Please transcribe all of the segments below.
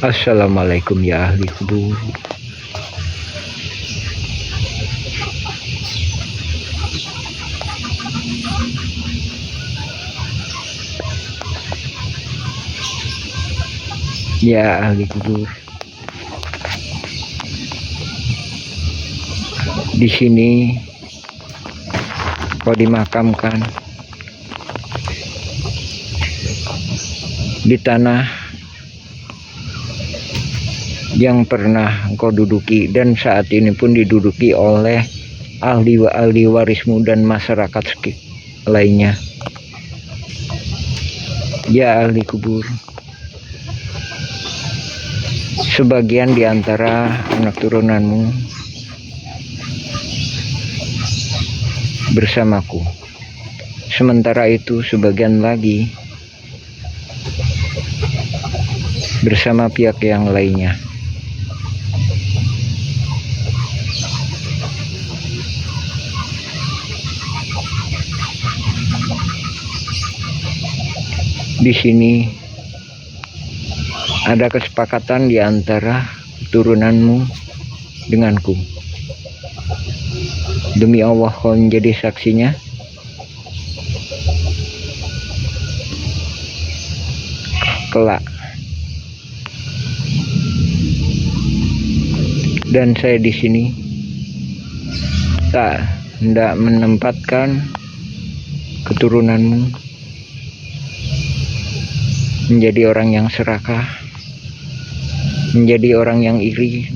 Assalamualaikum ya ahli kubur. Ya ahli kubur. Di sini kau dimakamkan di tanah yang pernah engkau duduki dan saat ini pun diduduki oleh ahli warismu dan masyarakat lainnya. Ya ahli kubur, sebagian di antara anak turunanmu bersamaku, sementara itu sebagian lagi bersama pihak yang lainnya. Di sini ada kesepakatan di antara turunanmu denganku. Demi Allah kau menjadi saksinya. Kelak. Dan saya di sini tak hendak menempatkan keturunanmu menjadi orang yang serakah, menjadi orang yang iri,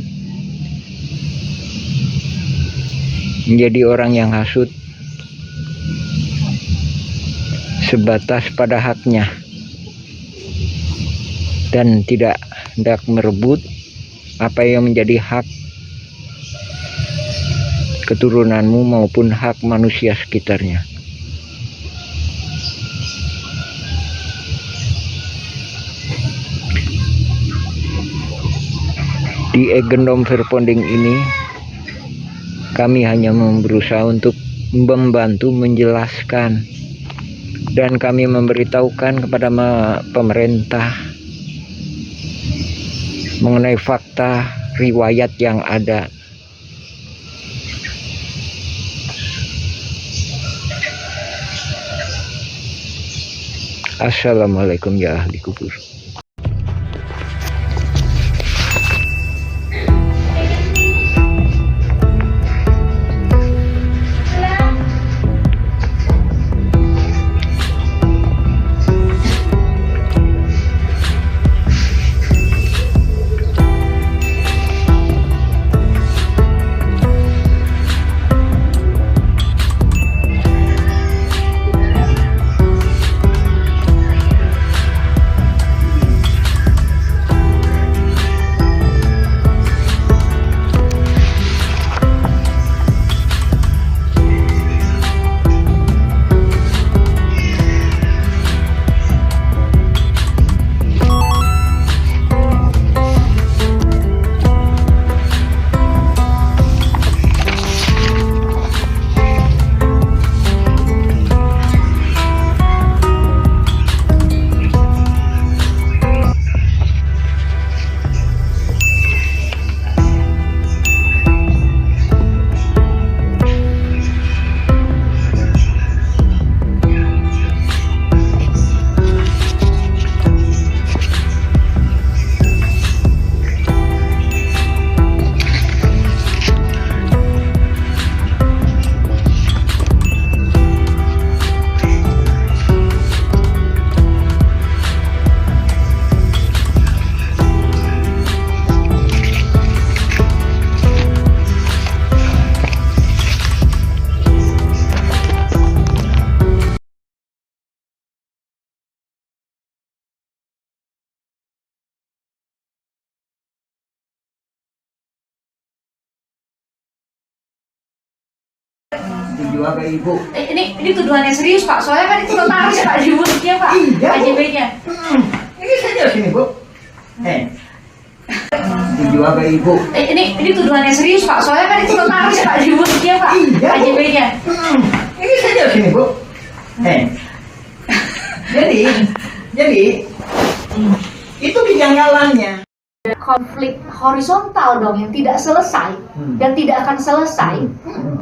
menjadi orang yang hasut, sebatas pada haknya dan tidak hendak merebut apa yang menjadi hak keturunanmu maupun hak manusia sekitarnya. Di Egendom Verponding ini kami hanya berusaha untuk membantu menjelaskan dan kami memberitahukan kepada pemerintah mengenai fakta riwayat yang ada. Assalamualaikum ya ahli kubur. Dijual ke ibu. Ini tuduhannya serius Pak, soalnya kan itu notaris Pak di mulutnya Pak. Iya, Bu. KJB-nya. Ini saja sini Bu. Dijual ke ibu. Ini tuduhannya serius Pak, soalnya kan itu notaris Pak di mulutnya Pak. Iya, Bu. KJB-nya. Ini saja sini Bu. Jadi itu kejanggalannya. konflik horizontal dong yang tidak selesai dan tidak akan selesai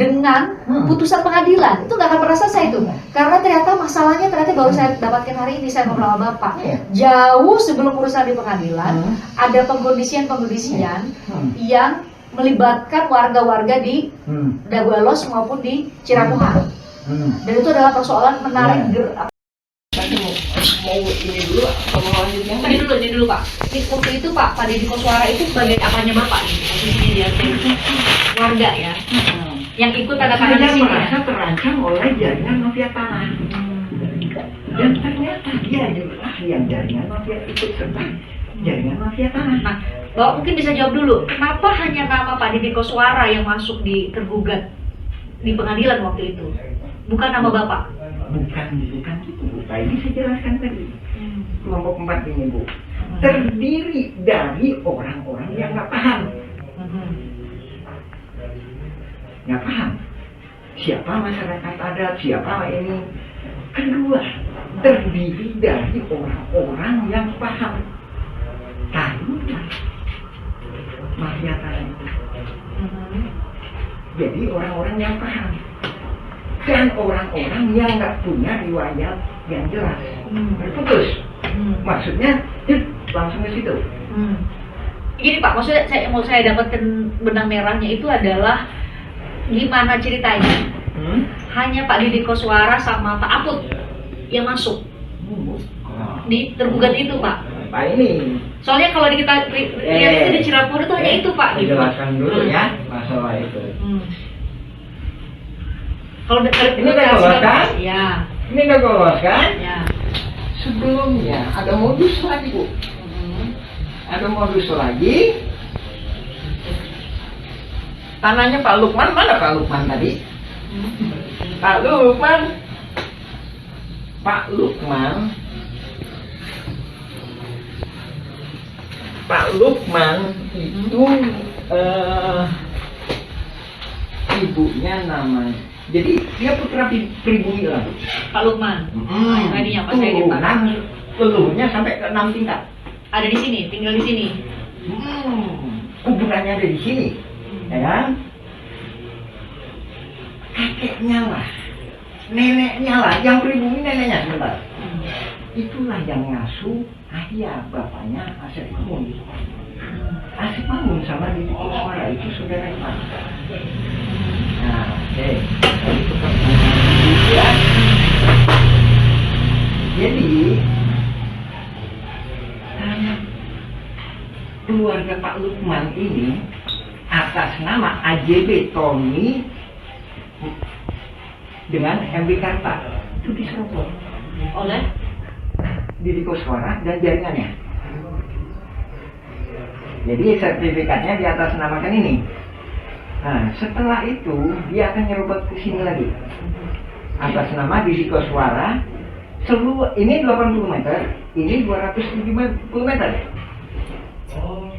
dengan putusan pengadilan. Itu nggak akan pernah selesai itu, karena ternyata masalahnya baru saya dapatkan hari ini, saya ngobrol sama Bapak. Jauh sebelum urusan di pengadilan ada pengkondisian yang melibatkan warga-warga di Dagualos maupun di Cirapuhan, dan itu adalah persoalan menarik Mau ini dulu, sama lanjutnya. Tadi dulu Pak. Waktu itu Pak Deddy Koswara itu sebagai apanya Bapak nih? Posisinya dia sebagai warga ya, yang ikut tanda tangan di Saya sini. merasa terancam oleh jaringan mafia tanah. Dan ternyata dia juga yang jaringan mafia ikut serta jaringan mafia tanah. Nah, Bapak mungkin bisa jawab dulu, kenapa hanya nama Pak Deddy Koswara yang masuk di tergugat di pengadilan waktu itu, bukan nama Bapak? Bukan gitu Bu. Tadi saya jelaskan tadi. Kelompok 4 ini Bu, terdiri dari orang-orang yang nggak paham. Nggak paham siapa masyarakat adat, siapa ini. Kedua, terdiri dari orang-orang yang paham. Tahulah mafia tanah itu. Jadi orang-orang yang paham dan orang-orang yang nggak punya riwayat yang jelas. Terputus. Maksudnya langsung ke situ. Gini Pak, maksudnya saya dapatkan benang merahnya itu adalah gimana ceritanya? Hanya Pak Deddy Koswara sama Pak Aput yang masuk di tergugat itu Pak. Pak ini. Soalnya kalau kita lihat itu di Cirapur itu hanya itu Pak. Gitu. Jelaskan dulu ya masalah itu. Kalau Ini udah lolos kan? Ya. Ini udah lolos kan? Ya. Sebelumnya ada modus lagi Bu. Ada modus lagi. Tanahnya Pak Lukman, mana Pak Lukman tadi? Pak Lukman. Pak Lukman. Pak Lukman itu ibunya namanya. Jadi dia putra pribumi lah. Pak Lukman. Tadinya pas saya di Pak. Leluhurnya sampai ke 6 tingkat. Ada di sini, tinggal di sini. Kuburannya ada di sini, ya kan? Kakeknya lah, neneknya lah, yang pribumi neneknya sebentar. Itulah yang ngasuh ayah bapaknya Asep Mamun. Asep Mamun sama Deddy Koswara itu saudara Pak. Nah, itu ya. Jadi keluarga Pak Lukman ini atas nama AJB Tommy dengan MB Karta itu diserobot Oleh Deddy Koswara dan jaringannya. Jadi sertifikatnya di atas namakan ini. Nah, setelah itu dia akan nyerobot ke sini lagi atas nama Deddy Koswara. Seluruh ini 80 meter, ini 270 meter.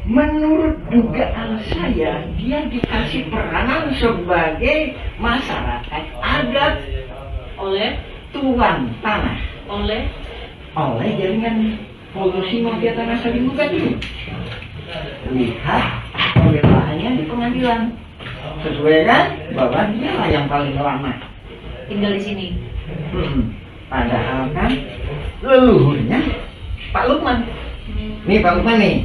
Menurut dugaan saya, dia dikasih peranan sebagai masyarakat adat oleh tuan tanah, oleh oleh jaringan polusi mafia tanah Saling Gugat ini. Lihat pembelaannya di pengadilan, sesuai kan bahwa dia lah yang paling lama tinggal di sini. Padahal kan leluhurnya Pak Lukman. Nih Pak Lukman nih.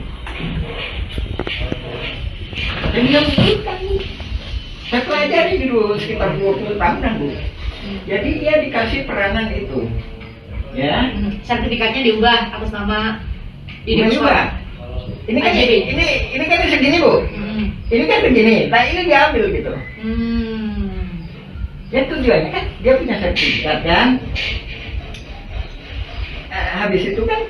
Dan dia menyebutkan nih. Saya pelajari dulu sekitar 20 tahunan Bu. Jadi dia dikasih peranan itu. Ya. Sertifikatnya diubah atas nama Deddy Ini Koswara. Ini kan AJB. ini kan segini Bu. Ini kan begini. Nah ini diambil gitu. Ya tujuannya kan dia punya sertifikat kan. Habis itu kan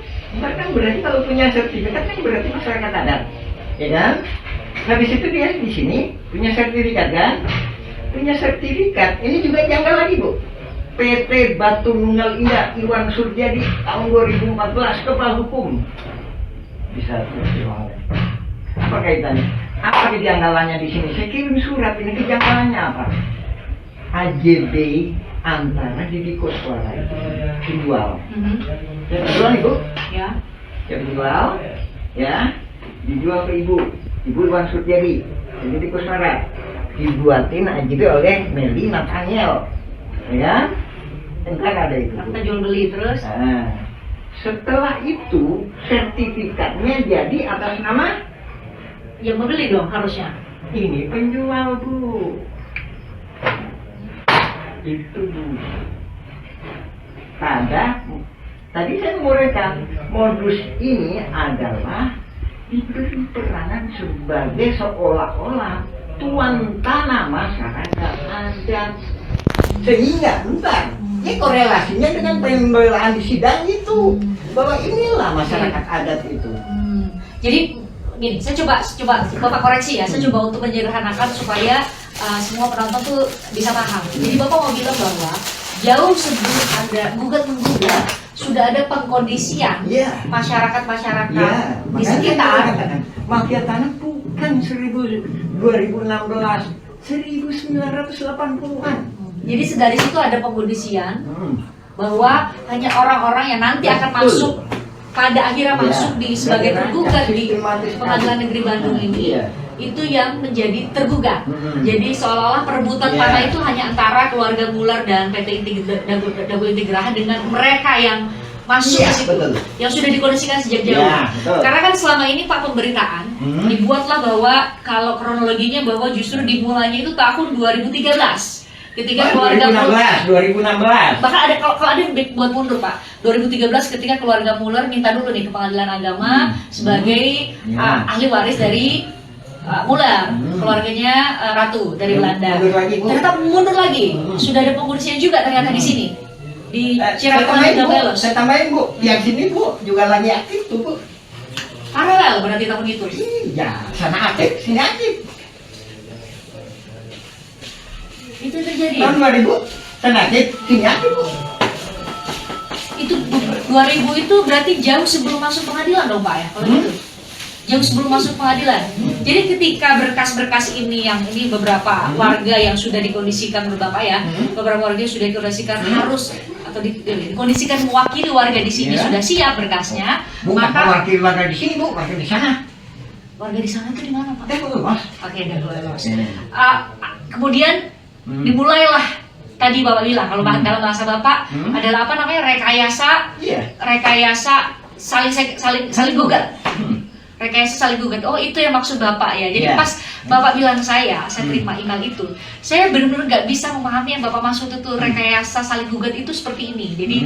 berarti kalau punya sertifikat kan berarti masyarakat adat, ya kan? Habis itu dia di sini punya sertifikat kan? Punya sertifikat. Ini juga janggal lagi Bu. PT Batu Nunggal Indah Iwan Surjadi tahun 2014 kepala hukum. Bisa apa kaitannya? Apa kejanggalannya di sini? Saya kirim surat ini kejanggalannya apa? AJB antara Deddy Koswara itu dijual. Yang dijual nih Bu? Ya. Yang dijual, ya. dijual ke ibu Iwan Suryadi, jadi di Kusmara, dibuatin AJB oleh Meldi Nathaniel, ya, entar ada itu. Kita jual beli terus. Nah, setelah itu sertifikatnya jadi atas nama Yang membeli dong harusnya. ini penjual, Bu. Itu, Bu. Tadi saya menguraikan modus ini adalah diberi peranan sebagai seolah-olah tuan tanah masyarakat adat, sehingga bentar ini korelasinya dengan pembelaan di sidang itu, bahwa inilah masyarakat adat itu. Jadi gini, saya coba Bapak koreksi ya, saya coba untuk menyederhanakan supaya semua penonton tuh bisa paham. Jadi Bapak mau bilang bahwa jauh sebelum ada gugat-menggugat sudah ada pengkondisian Iya. masyarakat-masyarakat Ya, di sekitar. mafia tanah bukan 2016, 1980-an. Jadi dari situ ada pengkondisian bahwa hanya orang-orang yang nanti akan Betul. masuk pada akhirnya Ya. masuk di sebagai Karena tergugat di sistematis Pengadilan Negeri Bandung ini, Iya. itu yang menjadi tergugat. Mm-mm. Jadi seolah-olah perebutan Iya. tanah itu hanya antara keluarga Muller dan PT Dago Integraha dengan mereka yang masuk Iya, ke situ, betul. yang sudah dikondisikan sejak jauh. Iya, betul. Karena kan selama ini Pak pemberitaan dibuatlah bahwa kalau kronologinya bahwa justru dimulainya itu tahun 2013 ketika keluarga Muller 2016. bahkan ada kalau ada buat mundur Pak 2013 ketika keluarga Muller minta dulu nih ke Pengadilan Agama sebagai Ya. ahli waris dari Muller, keluarganya Ratu dari Belanda. Mundur lagi, Bu. Ternyata mundur lagi, sudah ada pengurusnya juga ternyata di sini di Saya Cirebon tambahin, dan Bu. Belos. Saya tambahin, Bu. Yang sini, Bu, juga lagi aktif tuh, Bu. Paralel berarti tahun itu. Iya, sana aktif, sini aktif. Itu terjadi. Tahun 2000, sana aktif, sini aktif, Bu. Itu 2000 itu berarti jauh sebelum masuk pengadilan dong Pak ya kalau gitu. Jauh sebelum masuk pengadilan. Jadi ketika berkas-berkas ini yang ini beberapa warga yang sudah dikondisikan menurut Bapak ya, beberapa warga yang sudah dikondisikan harus atau dikondisikan mewakili warga di sini Ya. sudah siap berkasnya, Bu, maka wakil warga di sini, Bu, wakil di sana. warga di sana itu di mana Pak? Bu, Mas. Oke, udah lolos. Hmm. Kemudian dimulailah tadi Bapak bilang kalau dalam bahasa Bapak adalah apa namanya Iya. rekayasa saling gugat. Rekayasa saling gugat. Oh, itu yang maksud Bapak ya. Jadi Iya. pas Bapak bilang saya terima email itu, saya benar-benar nggak bisa memahami yang Bapak maksud itu rekayasa saling gugat itu seperti ini. Jadi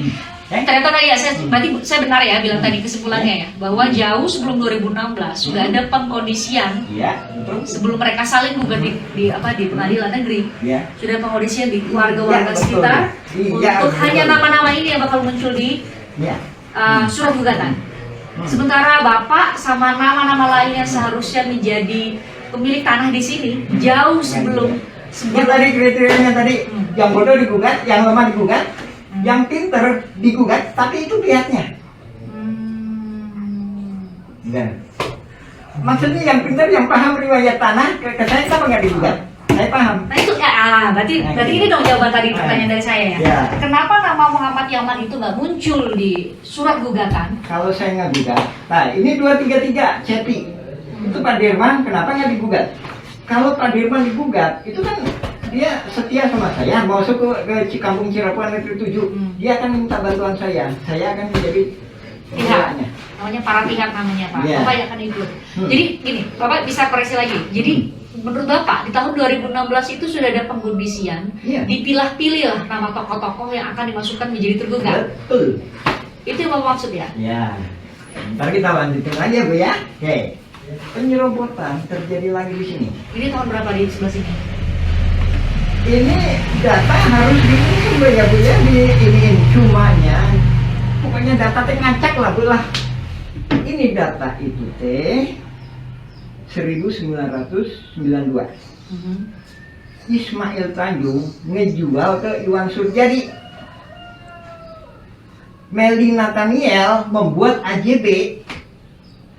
ternyata tadi ya, berarti saya benar ya bilang tadi kesimpulannya ya, bahwa jauh sebelum 2016 sudah ada pengkondisian Iya, betul. sebelum mereka saling gugat di pengadilan negeri. Iya. Sudah pengkondisian di warga-warga Iya, betul. sekitar Iya, untuk betul. hanya nama-nama ini yang bakal muncul di Iya. surat gugatan. Sementara Bapak sama nama-nama lain yang seharusnya menjadi pemilik tanah di sini jauh sebelum Yang tadi kriterianya tadi, yang bodoh digugat, yang lemah digugat, yang pinter digugat, tapi itu pihaknya. Dan maksudnya yang pinter, yang paham riwayat tanah, ke saya kenapa nggak digugat? Saya paham. Nah itu berarti ini dong jawaban tadi pertanyaan dari saya ya. Ya. Kenapa nama Muhammad Yaman itu nggak muncul di surat gugatan? Kalau saya nggak gugat, nah ini 233 Cepi, itu Pak Dirman, kenapa nggak digugat? Kalau Pak Dirman digugat, itu kan dia setia sama saya, mau masuk ke Cikampung Cirebon Negeri 7, dia akan minta bantuan saya akan menjadi Pihak, pihaknya. namanya para pihak namanya Pak. Iya. Bapak yang akan ikut. Jadi gini, Bapak bisa koreksi lagi. Jadi menurut Bapak di tahun 2016 itu sudah ada pengkondisian, Iya. dipilah-pilih lah nama tokoh-tokoh yang akan dimasukkan menjadi tergugat. Betul. Itu yang Bapak maksud ya? Ya, ntar kita lanjutin lagi ya Bu ya. Oke, penyerobotan terjadi lagi di sini. Ini tahun berapa di sebelah sini? Ini data harus dihitung ya Bu ya, diiniin cumanya. Pokoknya data teh ngacak lah Bu lah. Ini data itu teh 1992. Ismail Tanjung ngejual ke Iwan Suryadi. Meldi Nathaniel membuat AJB.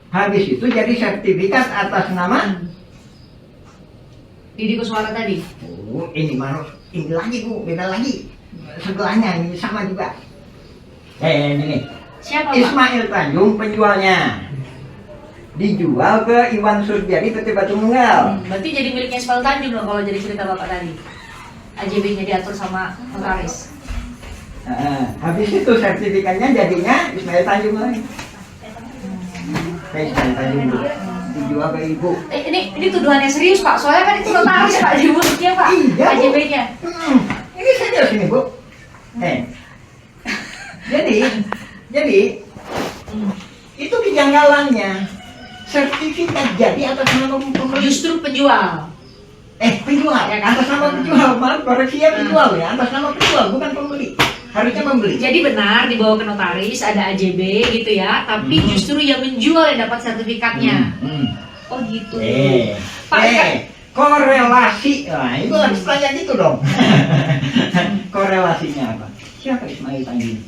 Habis itu jadi sertifikat atas nama Didi Kuswara tadi. Oh, ini lagi Bu, beda lagi. Sebelahnya ini sama juga. Ini nih. Siapa Pak? Ismail Tanjung penjualnya. dijual ke Iwan Surjadi PT Batu Nunggal. Berarti jadi miliknya Ismail Tanjung dong kalau jadi cerita Bapak tadi. AJB-nya diatur sama notaris. Habis itu sertifikatnya jadinya Ismail Tanjung lagi. Ismail Tanjung dijual ke ibu. Ini tuduhannya serius Pak, soalnya kan itu notaris Pak di muliknya Pak, Iya, Bu. AJB-nya. Ini saja sini Bu. Jadi itu kejanggalannya. Sertifikat jadi atas nama pembeli. Justru penjual. Penjual ya kan, atas nama penjual. Maaf, koreksi ya, penjual ya, atas nama penjual bukan pembeli. Harusnya membeli. Jadi benar dibawa ke notaris ada AJB gitu ya, tapi justru yang menjual yang dapat sertifikatnya. Oh gitu. Korelasi. Nah, itu harus tanya gitu dong. Korelasinya apa? Siapa Ismail Tanjung?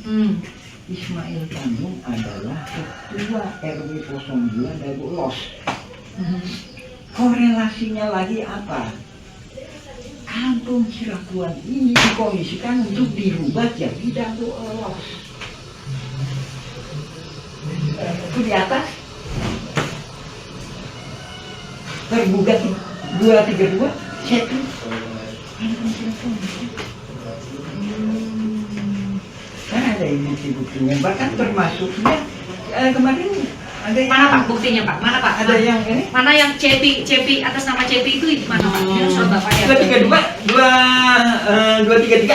Ismail Tanjung adalah ketua RW 02 Dago Los. Korelasinya lagi apa? Kampung Cirakuan ini dikondisikan untuk dirubah jadi Dago Los. Itu di atas tergugat 232 Cepi. Kan ada bukti-buktinya, bahkan termasuknya kemarin ada yang Mana Pak buktinya Pak? Mana Pak? ada yang ini Mana yang Cepi atas nama Cepi itu mana Pak? Ini surat Bapak ya. 232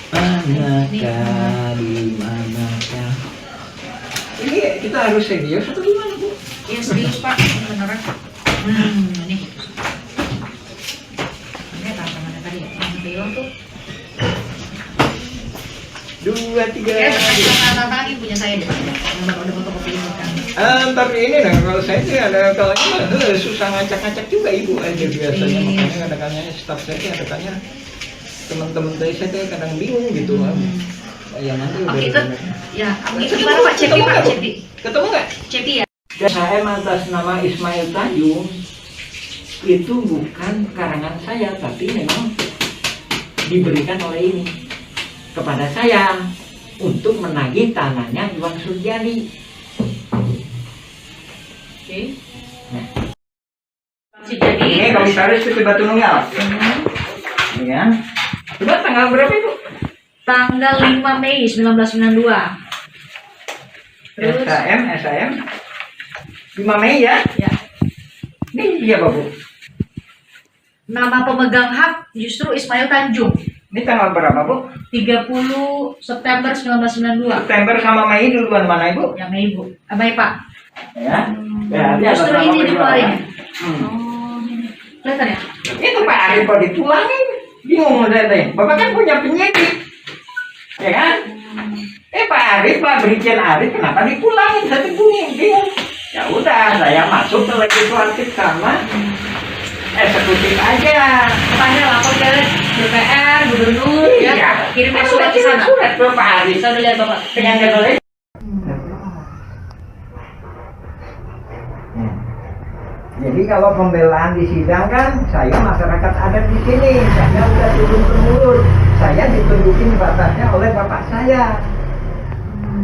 Manakah di manakah? ini kita harus serius atau gimana Bu? Iya serius Pak, beneran. Ini. Ini tantangannya tadi ya, yang bilang tuh. 2, 3 Ya, tantangan ini punya saya deh. Yang Bapak udah fotokopi ini kan. tapi ini nah kalau saya sih ada kalanya susah ngacak-ngacak juga ibu aja biasanya, makanya kadang-kadang staff saya ada tanya teman-teman saya kadang bingung gitu. Ya nanti udah Oke, ya, itu gimana Pak? Cepi Pak, Cepi. ketemu nggak? Cepi ya. Saya atas nama Ismail Tanjung itu bukan karangan saya, tapi memang diberikan oleh ini kepada saya untuk menagih tanahnya Iwan Surjadi. Oke. Nah. Jadi Ini komisaris PT Batu Nunggal. Ya. Coba tanggal berapa itu? tanggal 5 Mei 1992. Terus SAM 5 Mei ya? ya, Ini siapa Bu? nama pemegang hak justru Ismail Tanjung. Ini tanggal berapa Bu? 30 September 1992. September sama Mei duluan mana Ibu? Yang Mei Bu. Mei Pak. Ya. Berarti atas Justru nama ini penjualan. kemarin. Hmm. Oh, ini. Kelihatan ya? Itu Pak Arif kok ditulangin. Bingung saya teh. Bapak kan punya penyidik. Ya kan? Pak Arif, Pak Brigjen Arif kenapa dipulangin? Saya tuh bingung. Ya udah, saya masuk ke legislatif sama eksekutif aja. Tanya lapor ke DPR, gubernur, ya. Kirim surat ke sana. Surat ke Pak Arif. Saya udah lihat Bapak. Dengan jadwalnya. Jadi kalau pembelaan di sidang kan, saya masyarakat adat di sini, saya udah turun temurun, saya ditunjukin batasnya oleh bapak saya.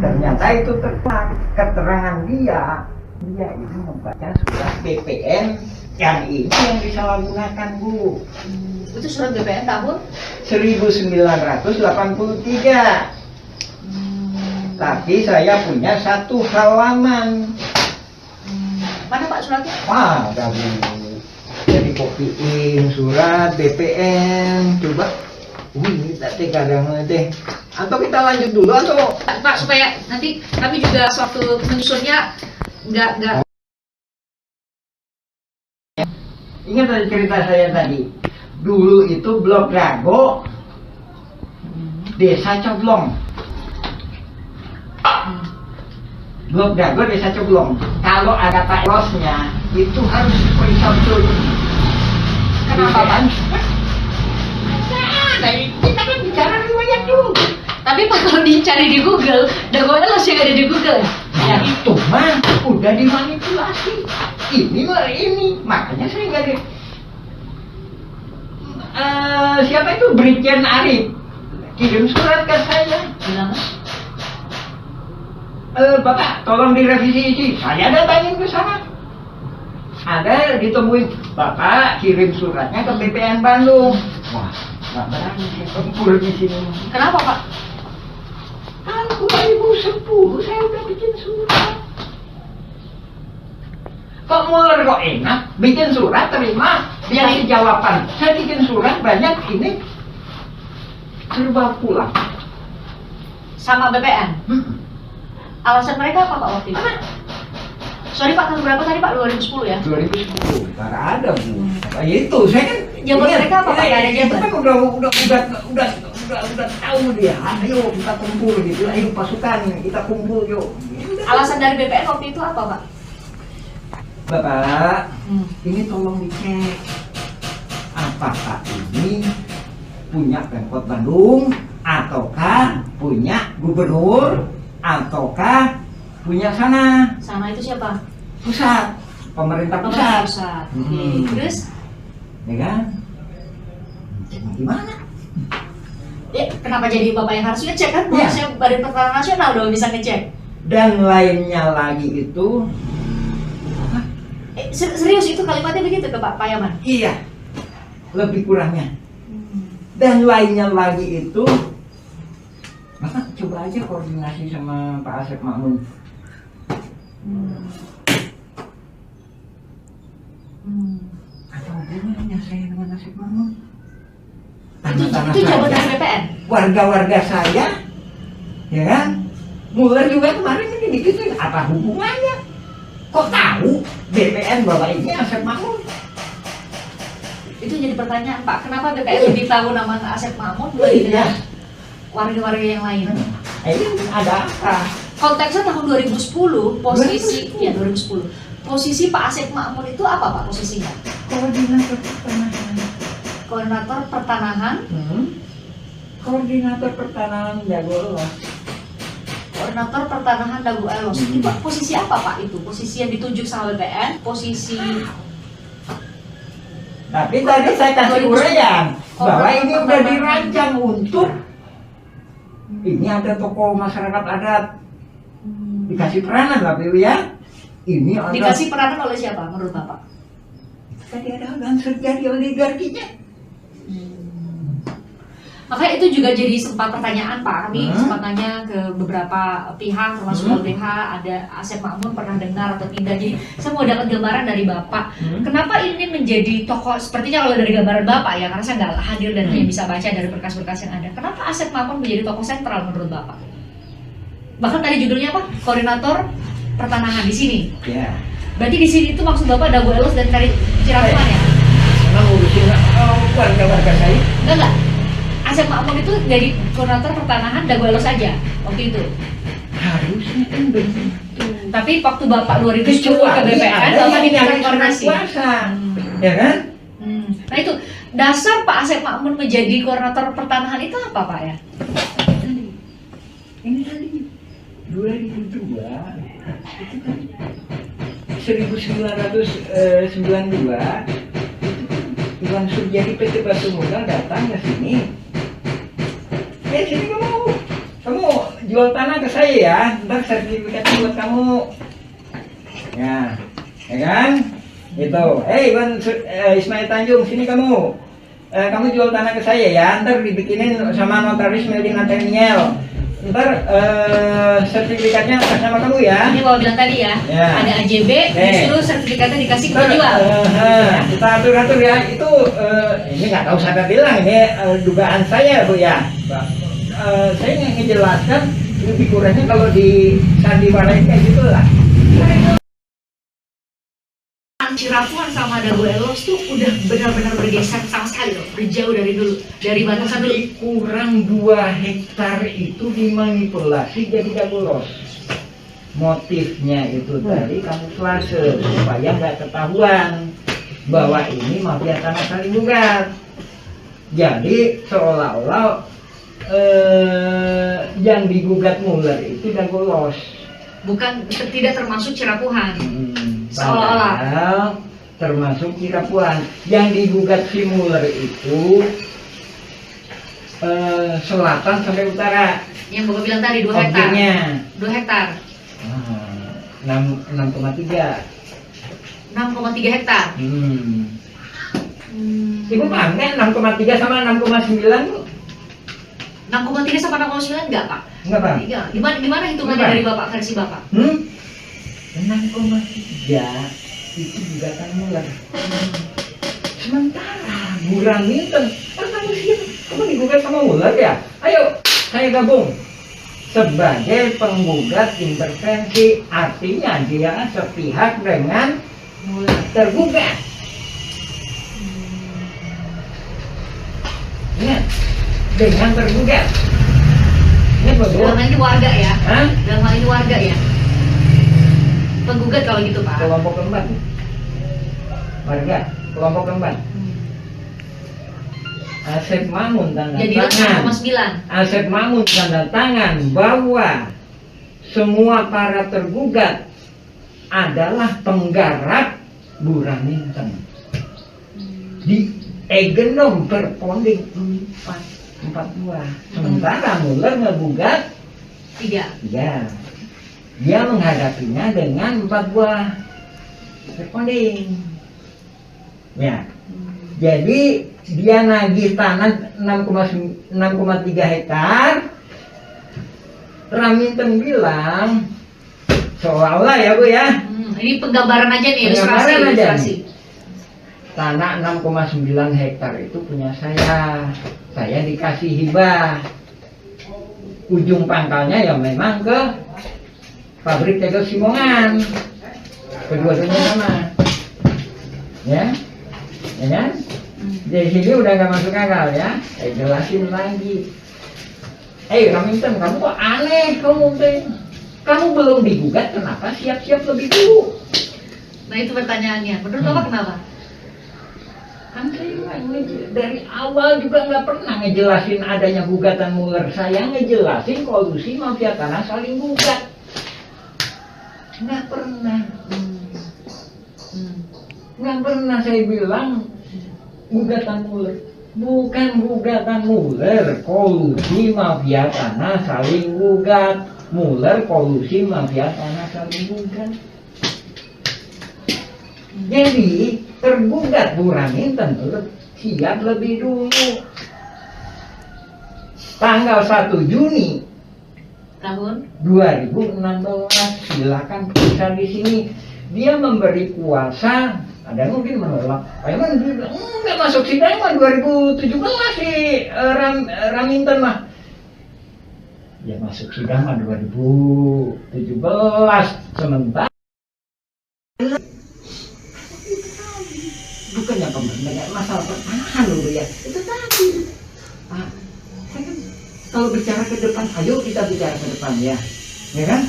Ternyata itu terang keterangan dia itu membaca surat BPN yang ini yang disalahgunakan Bu. Itu surat BPN tahun 1983. Tapi saya punya 1 halaman. mana Pak suratnya? Wah, dari kopiin surat BPN, coba. Ini tadi kadang teh. Atau kita lanjut dulu atau Pak supaya nanti kami juga suatu menyusunnya nggak. ingat tadi cerita saya tadi. Dulu itu Blok Dago, Desa Coblong. Blok Dago, Desa Coblong. Kalau ada Pak Losnya, itu harus diperiksa betul. Kenapa Pak? Kita kan bicara riwayat dulu. Tapi Pak kalau dicari di Google, Dagonya Los yang ada di Google ya. Itu mah udah dimanipulasi. Ini makanya saya nggak di. Siapa itu Brigjen Arif kirim surat ke saya. Bilang Bapak tolong direvisi ini. Saya datangin ke sana. Ada ditemuin, Bapak kirim suratnya ke BPN Bandung. Wah, nggak berani saya kumpul di sini. Kenapa Pak? Kan 2010 saya udah bikin surat. Kok Muller kok enak? Bikin surat terima, dia kasih jawaban. Saya bikin surat banyak ini serba pulang. Sama BPN? Alasan mereka apa Pak waktu itu? Sorry Pak, tahun berapa tadi Pak? 2010 ya? 2010, karena ada Bu. Nah, itu saya kan. Jawaban mereka apa Pak? Nggak ada Itu jawaban? kan udah tahu dia. Ayo kita kumpul gitu. Ayo pasukan kita kumpul yuk. Alasan dari BPN waktu itu apa Pak? Bapak, ini tolong dicek. Apakah ini punya Pemkot Bandung ataukah punya gubernur ataukah punya sana Sana itu siapa? pusat, pemerintah Pemerintah pusat. pusat. Oke. Hmm. Terus? Ya kan? Gimana? Kenapa jadi Bapak yang harus ngecek kan? Iya. Harusnya Badan Pertahanan Nasional dong bisa ngecek. Dan lainnya lagi itu, Serius itu kalimatnya begitu ke Pak Yaman? iya, lebih kurangnya. Dan lainnya lagi itu, Bapak coba aja koordinasi sama Pak Asep Makmun. Apa hubungannya saya dengan Asep Makmun? Itu jabatan BPN? Warga-warga saya, ya kan? Muller juga kemarin ini dibikin, apa hubungannya? Kok tahu BPN bahwa ini Asep Makmun? Itu jadi pertanyaan Pak, kenapa BPN lebih tahu nama Asep Makmun dibanding warga-warga yang lain? Ini ada apa? Konteksnya tahun 2010, posisi ya 2010. Posisi Pak Asep Makmun itu apa Pak posisinya? Koordinator pertanahan. Koordinator pertanahan. Koordinator pertanahan Dagolos. Koordinator pertanahan Dago Elos. Itu Pak, posisi apa Pak itu? Posisi yang ditunjuk sama BPN, posisi Tapi tadi saya kasih uraian bahwa ini udah dirancang untuk ini ada tokoh masyarakat adat dikasih peranan lah Bu ya. Ini ada dikasih peranan oleh siapa menurut Bapak? tadi ada Gansur jadi oligarkinya. Makanya itu juga jadi sempat pertanyaan Pak. Kami sempat nanya ke beberapa pihak termasuk LBH, ada Asep Makmun pernah dengar atau tidak. Jadi saya mau dapat gambaran dari Bapak. Kenapa ini menjadi tokoh, sepertinya kalau dari gambaran Bapak ya, karena saya nggak hadir dan hanya bisa baca dari berkas-berkas yang ada. Kenapa Asep Makmun menjadi tokoh sentral menurut Bapak? Bahkan tadi judulnya apa? Koordinator pertanahan di sini. Ya. Berarti di sini itu maksud Bapak Dago Elos dan Kari Ciratuan ya? Memang ngurusin warga-warga saya. Enggak. Asep Makmun itu dari koordinator pertanahan Dago Elos saja waktu itu. Harusnya kan begitu. Tapi waktu Bapak 2010 ke BPN, Bapak diminta koordinasi. Ya kan? Nah itu dasar Pak Asep Makmun menjadi koordinator pertanahan itu apa Pak ya? Ini tadi 2002 itu kan 1992 Iwan Suryadi PT Batu Modal datang ke sini. Sini kamu jual tanah ke saya ya, ntar sertifikatnya buat kamu. Ya kan? Itu. Iwan Ismail Tanjung, sini kamu. Kamu jual tanah ke saya ya, ntar dibikinin sama notaris Meldi Nathaniel. Ntar sertifikatnya atas nama kamu ya. Ini bawa bilang tadi ya, ada AJB, disuruh sertifikatnya dikasih ke penjual. Kita atur-atur ya, itu ini nggak tahu siapa bilang, ini dugaan saya Bu ya. Saya ngejelaskan lebih kurangnya kalau di sandiwara kayak gitu lah. Ciratuan sama Dago Elos tuh udah benar-benar bergeser sama sekali loh, berjauh dari dulu, dari batasan dulu. Kurang 2 hektar itu dimanipulasi jadi Dagolos. Motifnya itu tadi kamuflase supaya nggak ketahuan bahwa ini mafia tanah saling gugat. Jadi seolah-olah yang digugat Muller itu Dagolos. Bukan, tidak termasuk Ciratuan. Seolah-olah termasuk Cirapuan. Yang digugat si Muller itu selatan sampai utara. Yang Bapak bilang tadi 2 hektar. Objeknya 2 hektar. 6,3. 6,3 hektar. Ibu paham kan 6,3 sama 6,9? 6,3 sama 6,9 enggak, Pak? Enggak paham? Iya. Gimana hitungannya Enggak. dari Bapak, versi Bapak? 6,3 itu gugatan Muller. Sementara Burhan Minten, kamu digugat sama Muller ya? Ayo, saya gabung sebagai penggugat intervensi, artinya dia sepihak dengan tergugat. Ingat, dengan tergugat. Ingat Dalam bahwa hal ini warga ya? Hah? Dalam hal ini warga ya? Penggugat kalau gitu, Pak. kelompok keempat, warga kelompok keempat. Asep Mamun tanda Jadilah tangan. 6,9. Asep Mamun tanda tangan bahwa semua para tergugat adalah penggarap Burhan Minten di Egenom Perponding 442. Sementara Muller ngegugat 3. ya, dia menghadapinya dengan 4 buah Perponding. Ya, jadi dia nagih tanah 6,3 hektar. Raminten bilang seolah-olah ya Bu ya, Ini penggambaran aja nih, Penggambaran aja ilustrasi. tanah 6,9 hektar itu punya saya dikasih hibah. Ujung pangkalnya ya memang ke pabrik tegel Simongan, kedua-duanya sama ya kan? Dari sini udah nggak masuk akal ya. Saya jelasin lagi. Raminten, kamu kok aneh kamu teh? Kamu belum digugat, kenapa siap-siap lebih dulu? Nah itu pertanyaannya. Menurut Bapak kenapa? Kan saya dari awal juga nggak pernah ngejelasin adanya gugatan Muller. Saya ngejelasin kolusi mafia tanah saling gugat. Nggak pernah. Nggak pernah saya bilang gugatan Muller. Bukan gugatan Muller, kolusi mafia tanah saling gugat. Muller kolusi mafia tanah saling gugat. Jadi tergugat Burhan Minten siap lebih dulu. Tanggal 1 Juni Tahun 2016, silakan periksa di sini. Dia memberi kuasa, ada yang mungkin menolak. Pak Iman bilang, nggak masuk sidang mah 2017 sih Raminten mah. Ya masuk sidang mah 2017. Sementara bukannya banyak masalah pertahanan loh ya. Itu tadi. Pak, saya kan kalau bicara ke depan, ayo kita bicara ke depan ya. Ya kan?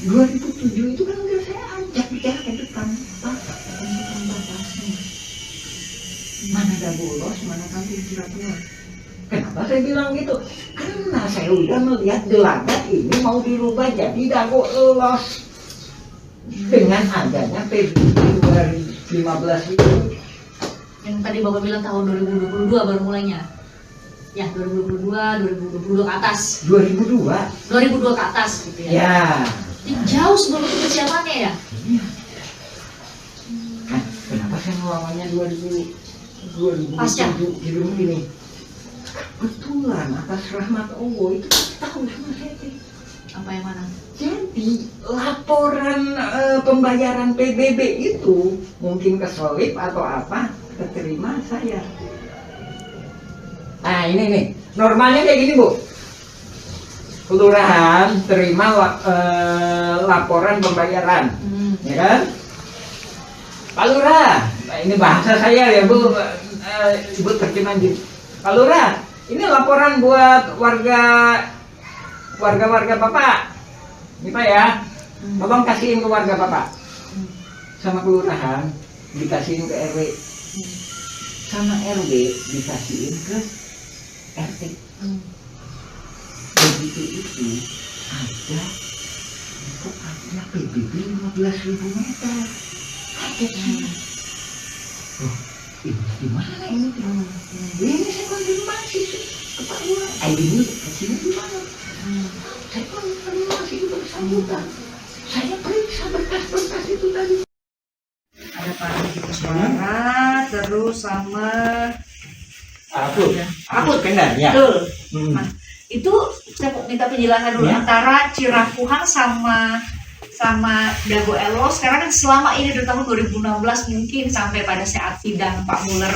2007 itu kan udah saya ajak bicara ke depan. Pak, tentukan batasnya. Mana ada bolos, mana kampung Cirebon. Kenapa saya bilang gitu? Karena saya udah melihat gelagat ini mau dirubah jadi dago los. Dengan adanya PBB 2015 itu. yang tadi Bapak bilang tahun 2022 baru mulainya. Ya, 2022, 2022 ke atas. 2002. 2002 ke atas gitu ya. Ya. Ini jauh sebelum itu persiapannya ya. Iya. Nah, kenapa saya ngelawannya 2007 Pasca. hidung ini? Kebetulan atas rahmat Allah itu tahu sama saya. Apa yang mana? Jadi laporan pembayaran PBB itu mungkin keselip atau apa keterima saya. Nah ini nih normalnya kayak gini Bu. Kelurahan terima laporan pembayaran, ya kan? Pak Lurah, nah, ini bahasa saya ya Bu, Ibu terjemahin gitu. Pak Lurah, ini laporan buat warga Bapak. Ini Pak ya, tolong kasihin ke warga Bapak. Sama kelurahan dikasihin ke RW. Sama RW dikasihin ke RT. Begitu itu ada PBB 15.000 meter. Oh, ini gimana ini? Ini saya konfirmasi ke Pak Lurah. Ini kesini gimana? Saya konfirmasi ke bersangkutan. Saya periksa berkas-berkas itu tadi. Ada Pak suara, terus sama Akut. Ya. Akut benar ya. betul. Hmm. Nah, itu saya mau minta penjelasan dulu Ya. antara Cirapuhan sama Dago Elos karena kan selama ini dari tahun 2016 mungkin sampai pada saat sidang Pak Muller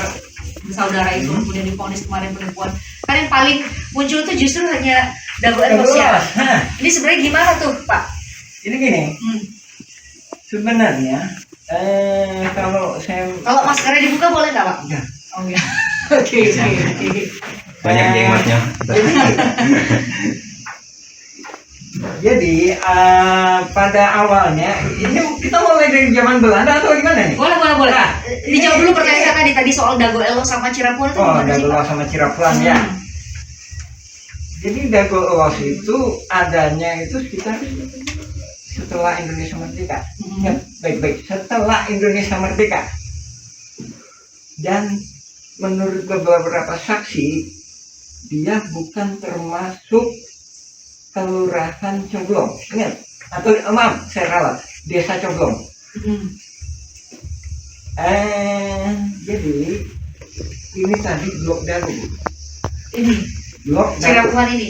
saudara itu kemudian divonis kemarin penipuan kan yang paling muncul itu justru hanya Dago Elos ya. Hah, Ini sebenarnya gimana tuh Pak? ini gini, Hmm. sebenarnya kalau saya Kalau maskernya dibuka boleh nggak Pak? Enggak. Oh ya. Oke. Banyak jengotnya. Jadi pada awalnya ini kita mulai dari zaman Belanda atau gimana nih? Boleh. Nah, Dijawab dulu pertanyaan saya tadi soal Dago Elos sama Cirapuhan itu Oh, gimana sih Dago Pak? Los sama Cirapuhan ya. Jadi Dago Los itu adanya itu sekitar setelah Indonesia merdeka. Hmm. Ya, baik-baik. Setelah Indonesia merdeka. Dan menurut beberapa saksi, dia bukan termasuk kelurahan Coblong. Ingat? Atau maaf, saya salah. Desa Coblong. Hmm. Jadi ini tadi Blok Dago. Ini Blok Dago. Cirapuhan ini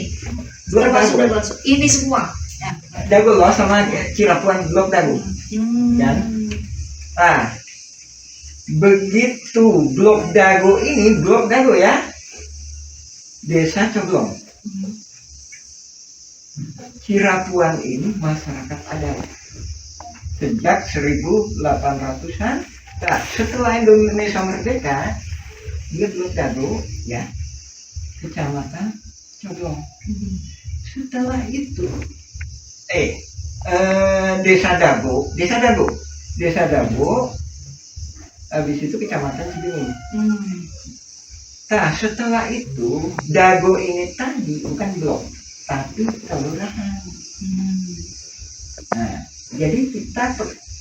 Blok termasuk Dago. Dago. Ini semua. Ya. Dago Los sama Cirapuhan Blok Dago. Dan nah, begitu Blok Dago ini, Blok Dago ya, Desa Coblong. Cirapuhan ini masyarakat adat sejak 1800-an. Nah, setelah Indonesia merdeka, dia Blok Dago ya, Kecamatan Coblong. Setelah itu Desa Dago, habis itu Kecamatan Cibenying. Nah, setelah itu Dago ini tadi bukan blok, tapi kelurahan. Nah, jadi kita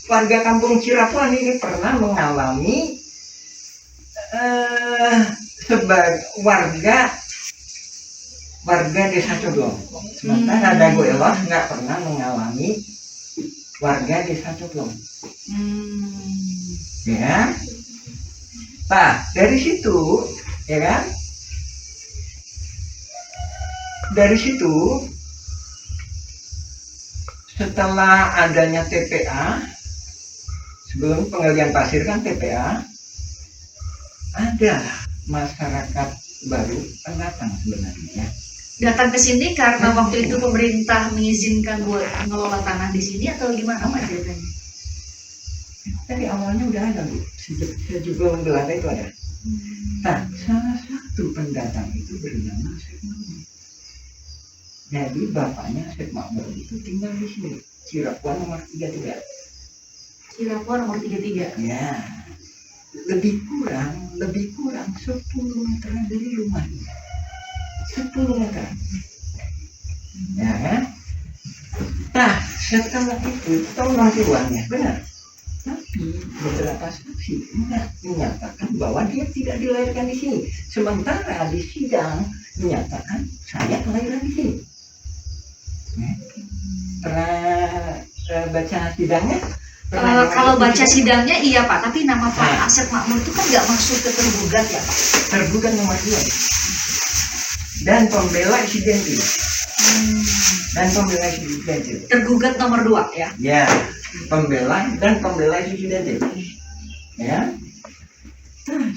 warga kampung Cirapuhan ini pernah mengalami sebagai warga Desa Coblong. Sementara Dago Elos nggak pernah mengalami warga Desa Coblong. Ya. Nah, dari situ, ya kan? Dari situ, setelah adanya TPA, sebelum penggalian pasir kan TPA, ada masyarakat baru pendatang sebenarnya ya. Datang ke sini karena waktu itu pemerintah mengizinkan buat mengelola tanah di sini atau gimana Pak ceritanya? Dari awalnya udah ada Bu, sejak sebelum Belanda itu ada. Nah, salah satu pendatang itu bernama Syekh Makmur. Jadi bapaknya Syekh Makmur itu tinggal di sini, Cirapuhan nomor 33. Cirapuhan nomor 33. Ya, lebih kurang 10 meter dari rumahnya. 10 meter. Ya kan? Nah, setelah itu tahun 60-an benar. Tapi beberapa saksi menyatakan bahwa dia tidak dilahirkan di sini. Sementara di sidang menyatakan saya kelahiran di sini. Pernah baca sidangnya? Kalau baca sidangnya iya Pak, tapi nama Pak Syekh Makmur itu kan nggak masuk ke tergugat ya Pak? Tergugat nomor 2 dan pembela Isidentil. Tergugat nomor 2 ya? Ya, pembela Isidentil. Ya. Nah,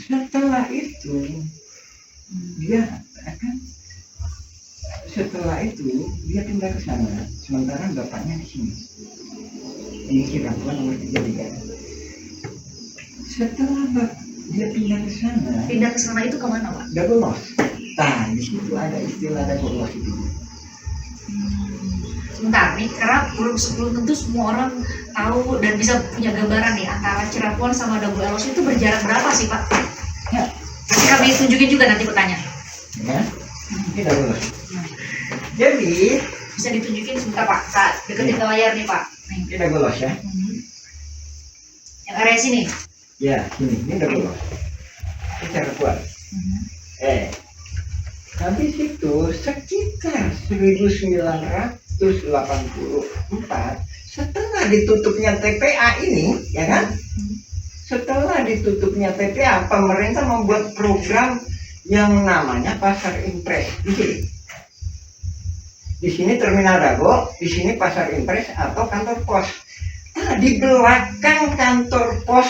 setelah itu dia pindah ke sana, sementara bapaknya di sini. Ini Cirapuhan nomor 33. Setelah dia pindah ke sana. Pindah ke sana itu kemana Pak? Dago Los. Nah, di situ ada istilah Dago Los itu. Sebentar nih, karena belum tentu semua orang tahu dan bisa punya gambaran nih antara Cirapuhan sama Dago Elos itu berjarak berapa sih Pak? Ya. Nanti kami tunjukin juga nanti petanya. Ya. Ini Dago Los. Jadi Bisa ditunjukin sebentar Pak, saat deketin ke layar nih Pak. Nih. ini Dago Los ya. Yang area sini. Ya, ini Dago Los. Ini Cirapuhan. Habis itu sekitar 1984 setelah ditutupnya TPA ini, ya kan? Setelah ditutupnya TPA, pemerintah membuat program yang namanya pasar impres di sini. Di sini terminal Dago, di sini pasar impres atau kantor pos. Nah, di belakang kantor pos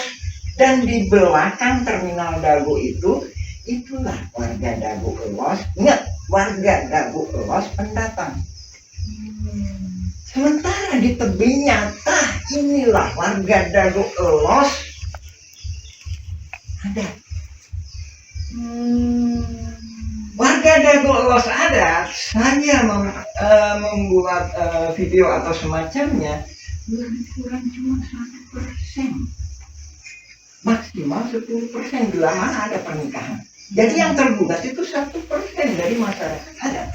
dan di belakang terminal Dago itulah warga Dago Elos. Ingat, warga Dago Elos pendatang. Sementara di tebing nyata inilah warga Dago Elos ada. Warga Dago Elos ada. Saya membuat video atau semacamnya lebih kurang cuma 1%, maksimal 10% bila mana ada pernikahan. Jadi yang tergugat itu 1% dari masyarakat adat,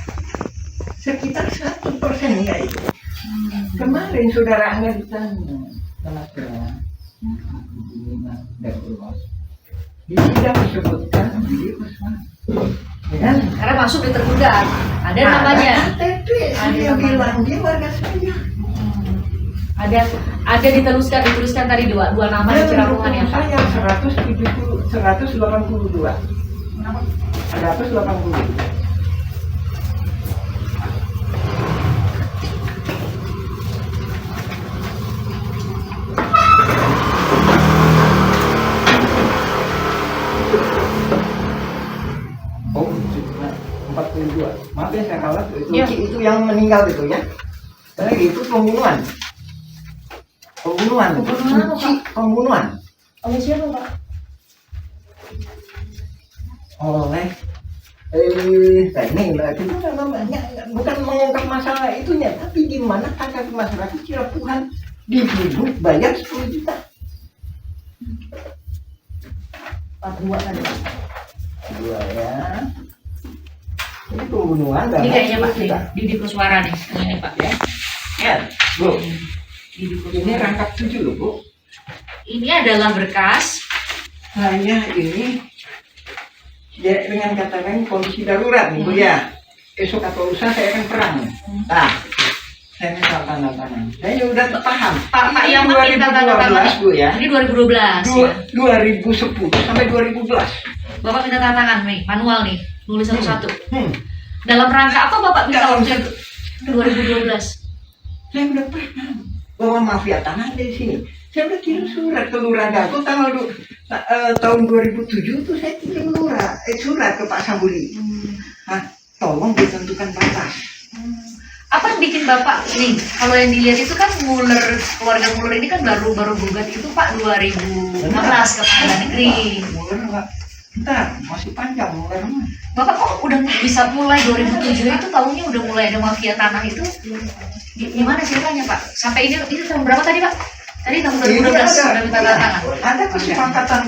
sekitar 1% ya itu. Kemarin saudara Anda ditanya kenapa Dago Elos, dia tidak disebutkan di pesan. Ya, Karena masuk di tergugat. Ada namanya. Dia bilang dia warga saya. Ada dituliskan tadi dua nama di Cirapungan ya Pak. Saya 182. 180. Oh, 42. Maaf ya saya kalah itu, Ya. itu yang meninggal itu ya. Itu pembunuhan. Pembunuhan apa, Suci pembunuhan Oleh siapa Pak? oleh ini lah, itu namanya bukan mengungkap masalah itunya, tapi di mana hak masyarakat Cirapungan dituduh bayar 10 juta. 42 tadi. Dua ya. Ini pembunuhan dan Ini kayaknya Pak Didi Kuswara nih. Ini Pak ya. ya, Bu. Didi Ini Kuswara. rangkap 7 loh, Bu. Ini adalah berkas. Saya ini ya, dengan kata lain kondisi darurat nih Bu ya. Esok atau lusa saya akan perang. Nah, saya minta tanda tangan. Saya udah paham. Pak yang minta tanda tangan 2012 Bu ya. Ini 2012 ya. 2010 sampai 2012. Bapak minta tanda tangan nih, manual nih, nulis satu-satu. Hmm. Dalam rangka apa Bapak minta Dalam waktu itu? 2012. Saya udah paham bahwa mafia tanah ada di sini. Saya udah kirim surat ke Lurah Dago tahun 2007 tuh saya kirim surat ke Pak Sambuli. Tolong ditentukan batas. Apa yang bikin Bapak nih? Kalau yang dilihat itu kan keluarga Muller ini kan baru gugat itu Pak 2016 ke Pengadilan Negeri. Muler enggak. Bentar, masih panjang Muler mah. Bapak kok udah bisa mulai 2007 itu tahunnya udah mulai ada mafia tanah itu? Gimana ceritanya Pak? Sampai ini tahun berapa tadi Pak? Tadi tahun 2012 udah minta tanda tangan. Ada kesepakatan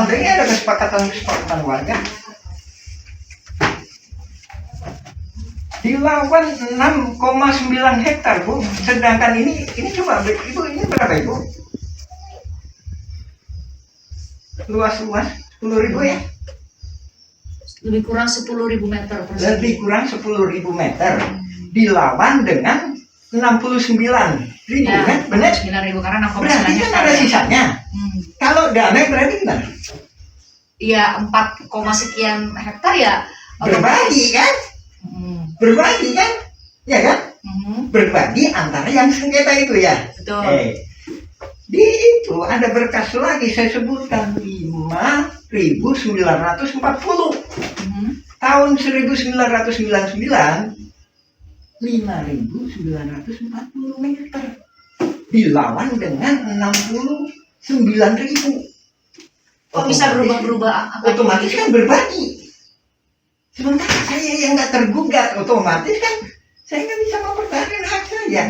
ini ada kesepakatan warga. Dilawan 6,9 hektar Bu. Sedangkan ini coba Ibu ini berapa Ibu? Luas 10.000 ya? Lebih kurang 10.000 meter persegi. Lebih kurang 10.000 meter. Dilawan dengan 69.000 Ya, kan? Benar? 9.000 karena 6,9 Berarti kan hektar ada ya. sisanya. Kalau damai berarti gimana? Iya 4, sekian hektar ya. Berbagi kan? Berbagi kan? Ya kan? Berbagi antara yang sengketa itu ya. Betul. Di itu ada berkas lagi saya sebutkan 5.940 tahun 1999 5.940 meter dilawan dengan 69.000. Kok bisa berubah-berubah? Otomatis kan berbagi. Sementara saya yang nggak tergugat, otomatis kan saya nggak bisa mempertahankan hak saya.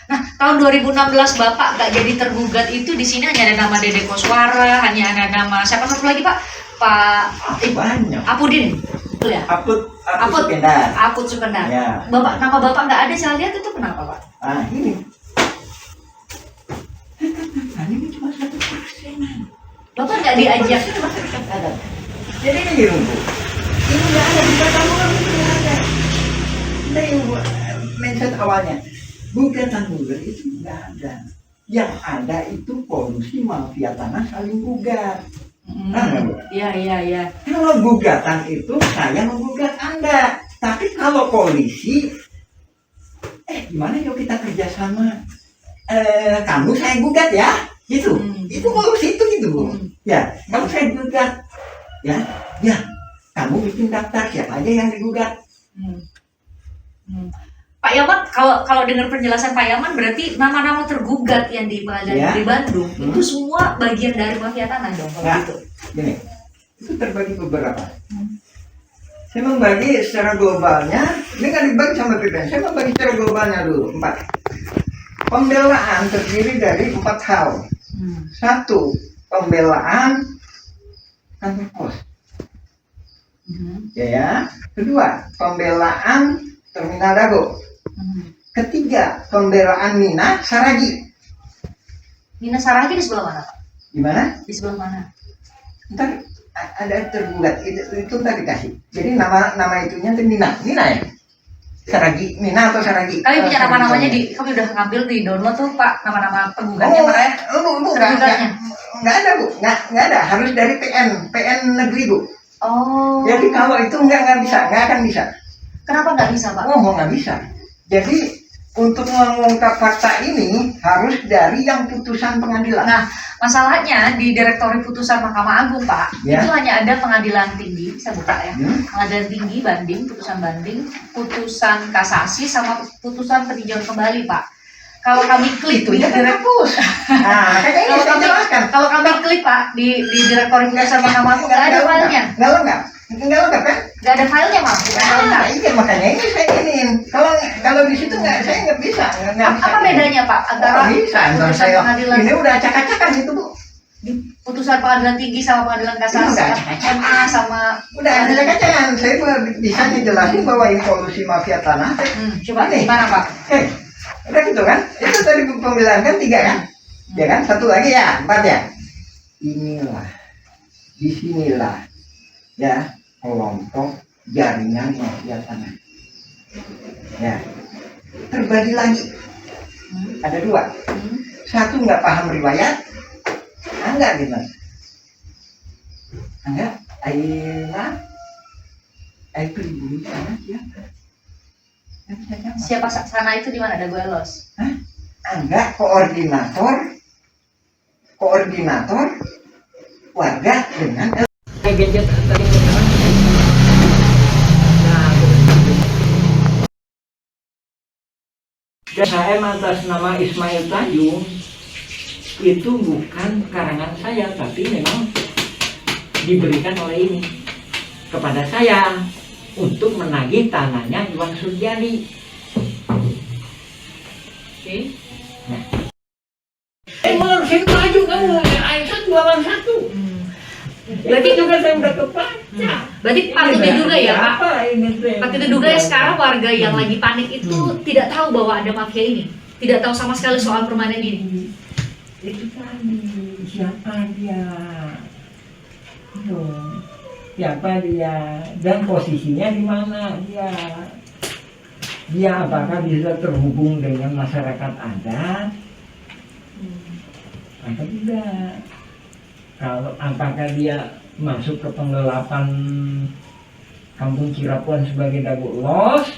Nah, tahun 2016 Bapak nggak jadi tergugat itu di sini hanya ada nama Dede Koswara, hanya ada nama siapa satu lagi Pak? Banyak. Apudin, betul ya? Apud Sukendar. Apud Sukendar. Ya. Nama Bapak nggak ada, saya lihat itu kenapa Pak? Ini. Ini cuma 1%. Bapak nggak diajak. Jadi ini Bu. Ini nggak ada di kata orang, ini nggak ada. Dari mindset awalnya Gugatan gugat itu nggak ada. Yang ada itu polusi mafia tanah saling gugat. Nah, Bu? Iya. Kalau gugatan itu saya menggugat Anda, tapi kalau polisi, gimana yuk kita kerjasama? Kamu saya gugat ya, gitu. Itu polusi itu gitu, Bu. Ya, kamu saya gugat, ya. Kamu bikin daftar siapa aja yang digugat. Pak Yaman, kalau dengar penjelasan Pak Yaman berarti nama-nama tergugat yang di pengadilan di Bandung itu semua bagian dari mafia tanah dong kalau Nah, gitu. gini, itu terbagi beberapa. Saya membagi secara globalnya, ini kan dibagi sama PPN. Saya membagi secara globalnya dulu, 4. Pembelaan terdiri dari 4 hal. 1, pembelaan kantor pos. Ya. Kedua, pembelaan terminal Dago. Ketiga, pembelaan Mina Saragi. Mina Saragi di sebelah mana, Pak? Di mana? Di sebelah mana? Ntar ada tergugat itu ntar dikasih. Jadi nama itunya itu Mina ya. Saragi, Mina atau Saragi? Kami punya nama-namanya kami udah ngambil di download tuh Pak, nama-nama penggugatnya makanya. Bu, tergugatnya. nggak ada Bu, nggak ada. Harus dari PN negeri Bu. Oh. Jadi kalau itu nggak bisa, nggak akan bisa. Kenapa nggak bisa, Pak? Oh, nggak bisa. Jadi untuk mengungkap fakta ini harus dari yang putusan pengadilan. Nah, masalahnya di Direktori Putusan Mahkamah Agung, Pak, Ya. itu hanya ada pengadilan tinggi, bisa buka ya. Hmm. Pengadilan tinggi banding, putusan kasasi sama putusan peninjauan kembali, Pak. Kalau kami klik Itu di ya kan hapus. Nah, kayak ini saya jelaskan. kalau kami klik, Pak, di Direktori Putusan Mahkamah Agung nggak ada filenya. Nggak lengkap kan? Nggak ada filenya, Mas. Nah, iya makanya ini saya ingin. Kalau di situ saya nggak bisa. Nggak bisa. Apa bedanya, Pak, antara Nggak bisa. Ntar putusan saya pengadilan ini udah acak-acakan itu Bu. di putusan pengadilan tinggi sama pengadilan kasasi, Udah acak-acakan. MA sama Udah acak-acakan. Saya bisa ngejelasin bahwa ini polusi mafia tanah. coba Ini. gimana, Pak? Udah gitu kan? Itu tadi pembelaan kan 3 kan? Ya kan? 1 lagi ya, 4 ya. Inilah, disinilah, ya kelompok jaringan mafia tanah. Ya, terbagi lagi. Ada 2. 1 nggak paham riwayat, enggak gitu. Enggak, air pribumi sana siapa? Siapa sana itu di mana? Ada gue los. Enggak, koordinator warga dengan gadget tadi. Dan HM atas nama Ismail Tanjung itu bukan karangan saya, tapi memang diberikan oleh ini kepada saya untuk menagih tanahnya Iwan Surjadi. Oke. Saya maju kamu, Aisyah jualan 1. Berarti juga saya udah kebaca. Berarti patut diduga ya, Pak. Patut Patut diduga ya sekarang warga yang lagi panik itu tidak tahu bahwa ada mafia ini, tidak tahu sama sekali soal permainan ini. Itu tadi siapa dia? Siapa dia dan posisinya di mana dia? Dia apakah bisa terhubung dengan masyarakat adat? Atau tidak? Kalau apakah dia masuk ke penggelapan Kampung Cirapuan sebagai Dago Los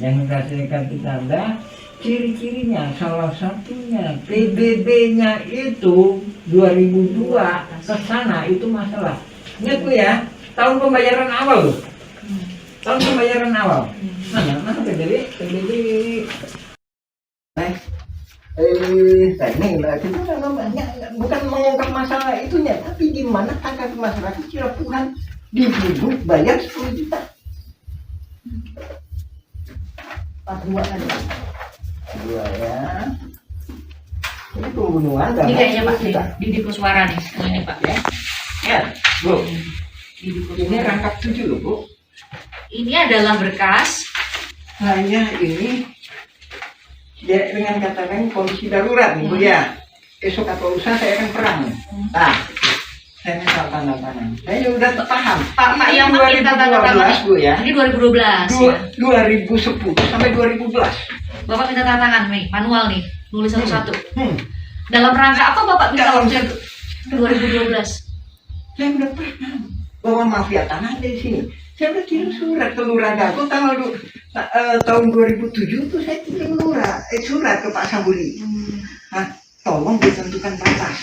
yang menghasilkan ditanda? Ciri-cirinya salah satunya PBB-nya itu 2002 ke sana itu masalah. Ingat Bu ya, tahun pembayaran awal loh. Tahun pembayaran awal. Mana PBB? Ini bukan mengungkap masalah itunya, tapi gimana angka masyarakat Cirapuan dituduh bayar 10 juta. 42 kan. 2 ya. Ini pembunuhan dan Ini kayaknya Pak Didi Kuswara nih. Ini Pak ya. Ya, Bu. Didi Ini Kuswara. rangkap 7 loh, Bu. Ini adalah berkas. Saya ini ya dengan kata lain kondisi darurat nih Bu ya. Esok atau lusa saya akan perang. Nah, saya minta tanda tangan. Saya udah paham. Pak yang minta tanda tangan. Bu ya. Ini 2012 ya. 2010 sampai 2011. Bapak minta tanda tangan nih, manual nih, nulis satu-satu. Hmm. Dalam rangka apa Bapak minta waktu itu? 2012. Saya udah pernah bawa mafia tanah dari sini. Saya udah kirim surat ke Lurah Dago tahun 2007 tuh saya kirim surat ke Pak Sambuli. Nah, tolong ditentukan batas.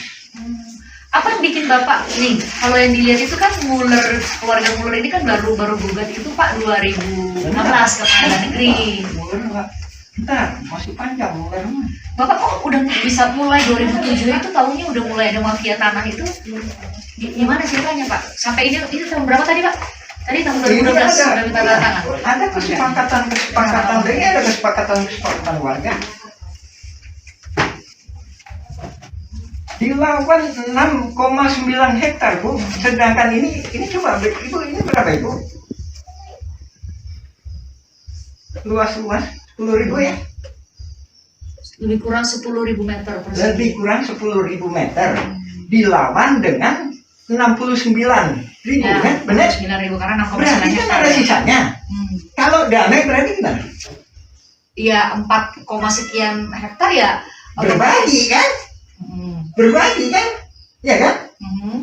Apa yang bikin Bapak nih? Kalau yang dilihat itu kan Muller, keluarga Muller ini kan baru gugat itu Pak 2016 ke Pengadilan Negeri. Muller enggak. Bentar, masih panjang Muller mah. Bapak kok udah bisa mulai 2007 itu tahunya udah mulai ada mafia tanah itu? Gimana ceritanya Pak? Sampai ini tahun berapa tadi Pak? Tadi tahun 2012 sudah minta tanda tangan. Ada kesepakatan, ini ada kesepakatan warga. Dilawan 6,9 hektar Bu, sedangkan ini coba Ibu, ini berapa Ibu? Luas 10.000 ya? Lebih kurang 10.000 meter persegi. Lebih kurang 10.000 meter. Dilawan dengan 69.000 Ya, kan? Benar? 9.000 karena 6,9 Berarti kan hektar. ada sisanya. Kalau damai berarti gimana? Iya 4, sekian hektar ya. Berbagi kan? Berbagi kan? Ya kan?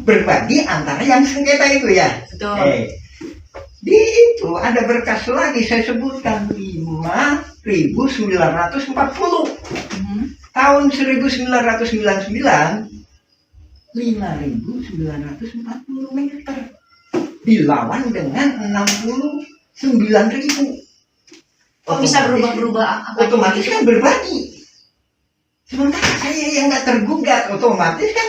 Berbagi antara yang sengketa itu ya. Betul. Di itu ada berkas lagi saya sebutkan 5.940 tahun 1999 5.940 meter dilawan dengan 69.000. Kok bisa berubah-berubah? Otomatis kan berbagi. Sementara saya yang nggak tergugat, otomatis kan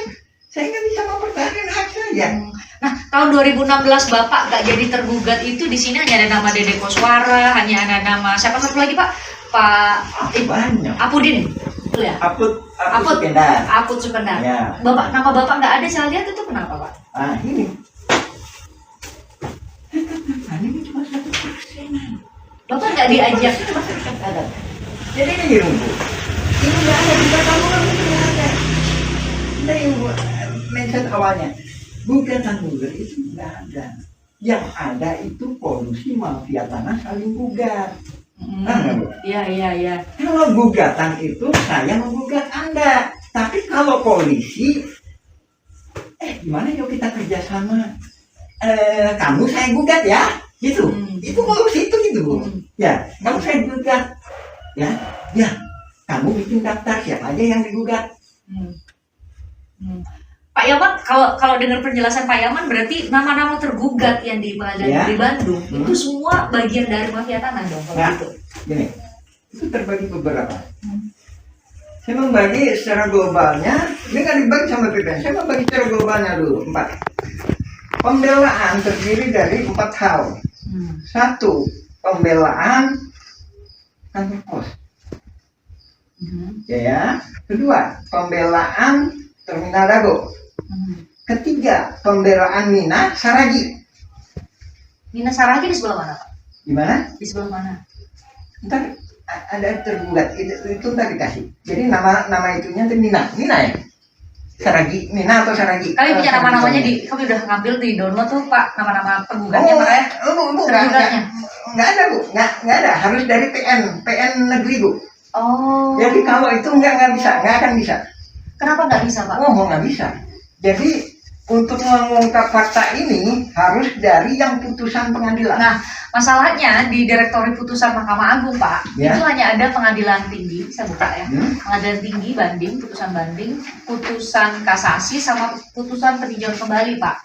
saya nggak bisa mempertahankan hak saya. Nah, tahun 2016 Bapak nggak jadi tergugat itu di sini hanya ada nama Dede Koswara, hanya ada nama siapa satu lagi Pak? Pak Banyak. Apudin, betul ya? Apud Sukendar. Apud Sukendar. Ya. Bapak, nama Bapak nggak ada saya lihat itu kenapa Pak? Ah ini. Ini cuma 1%. Bapak nggak diajak. Jadi ini Bu. Ini nggak ada di kamu ini nggak ada. Dari mention awalnya. Gugatan Muller itu nggak ada. Yang ada itu polusi mafia tanah saling gugat. Iya. Kalau gugatan itu saya menggugat Anda. Tapi kalau polisi, gimana yuk kita kerjasama? Kamu saya gugat ya, gitu. Itu polusi itu gitu Bu. Ya, kamu saya gugat. Ya. Kamu bikin daftar siapa aja yang digugat. Pak Yaman, kalau dengar penjelasan Pak Yaman berarti nama-nama tergugat yang di Pengadilan Negeri Bandung itu semua bagian dari mafia tanah dong kalau gitu. Gini, itu terbagi beberapa. Saya membagi secara globalnya, ini kan dibagi sama PPN. Saya membagi secara globalnya dulu 4. Pembelaan terdiri dari 4 hal. 1. Pembelaan kantor pos. Ya. 2. Pembelaan Terminal Dago. 3. Pembelaan Mina Saragi. Mina Saragi di sebelah mana Pak? Di mana? Di sebelah mana? Ntar ada tergugat itu ntar dikasih. Jadi nama itunya itu Mina ya. Saragi, Mina atau Saragi. Kami punya nama-namanya kami udah ngambil di download tuh Pak nama-nama penggugatnya makanya. Bu, tergugatnya. Nggak ada Bu, nggak ada. Harus dari PN negeri Bu. Oh. Jadi kalau itu nggak bisa, nggak akan bisa. Kenapa nggak bisa Pak? Nggak bisa. Jadi untuk mengungkap fakta ini harus dari yang putusan pengadilan. Nah, masalahnya di Direktori Putusan Mahkamah Agung Pak, Ya. itu hanya ada pengadilan tinggi, saya buka ya. Pengadilan tinggi banding, putusan kasasi sama putusan peninjauan kembali Pak.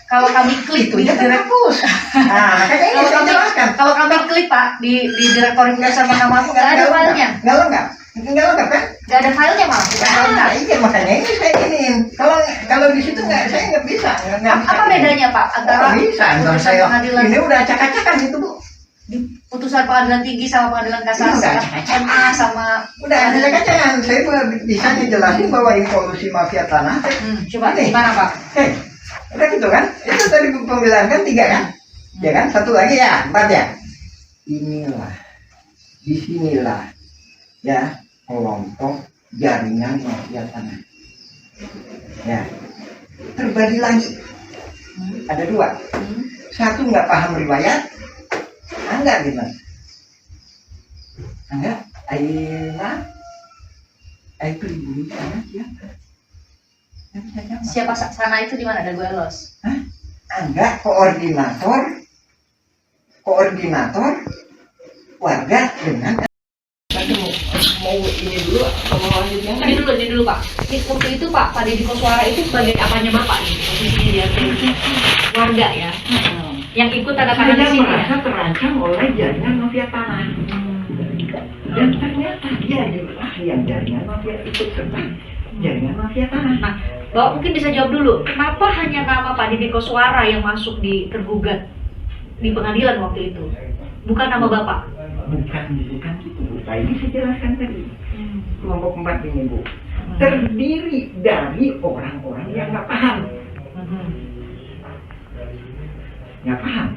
Kalau kami klik Itu di ya hapus. Nah, makanya ini saya jelaskan. kalau kami klik Pak di Direktori Putusan Mahkamah Agung nggak ada filenya. Nggak lengkap kan? Nggak ada filenya malah. bukan filenya. Iya makanya ini saya iniin. Kalau di situ saya nggak bisa. Apa bedanya Pak antara bisa? putusan Saya pengadilan ini udah acak-acakan itu Bu. di putusan pengadilan tinggi sama pengadilan kasasi, Udah. MA sama Udah acak-acakan. Saya bisa ngejelasin bahwa ini polusi mafia tanah. Coba Ini. gimana Pak? Udah gitu kan? Itu tadi pembelaan kan 3 kan? Ya kan? 1 lagi ya, 4 ya. Inilah, disinilah, ya kelompok jaringan mafia tanah. Ya, terbagi lagi. Ada 2. 1 nggak paham riwayat, enggak gimana? Enggak. Ayeuna pribumi sana siapa? Yang bisa jawab. Siapa sana itu di mana? Ada gue los. Hah? Enggak, koordinator warga dengan mau ini dulu mau lanjut yang Ini dulu Pak. Waktu itu Pak Deddy Koswara itu sebagai apanya Bapak nih? Posisinya dia warga ya. Yang ikut tanda tangan di saya sini. merasa terancam oleh jaringan mafia tanah. Dan ternyata dia adalah yang jaringan mafia ikut serta jaringan mafia tanah. Nah, Bapak mungkin bisa jawab dulu, kenapa hanya nama Pak Deddy Koswara yang masuk di tergugat di pengadilan waktu itu? Bukan nama Bapak? Bukan gitu Bu. Tadi saya jelaskan tadi. Kelompok 4 ini Bu. Terdiri dari orang-orang yang nggak paham. Nggak paham.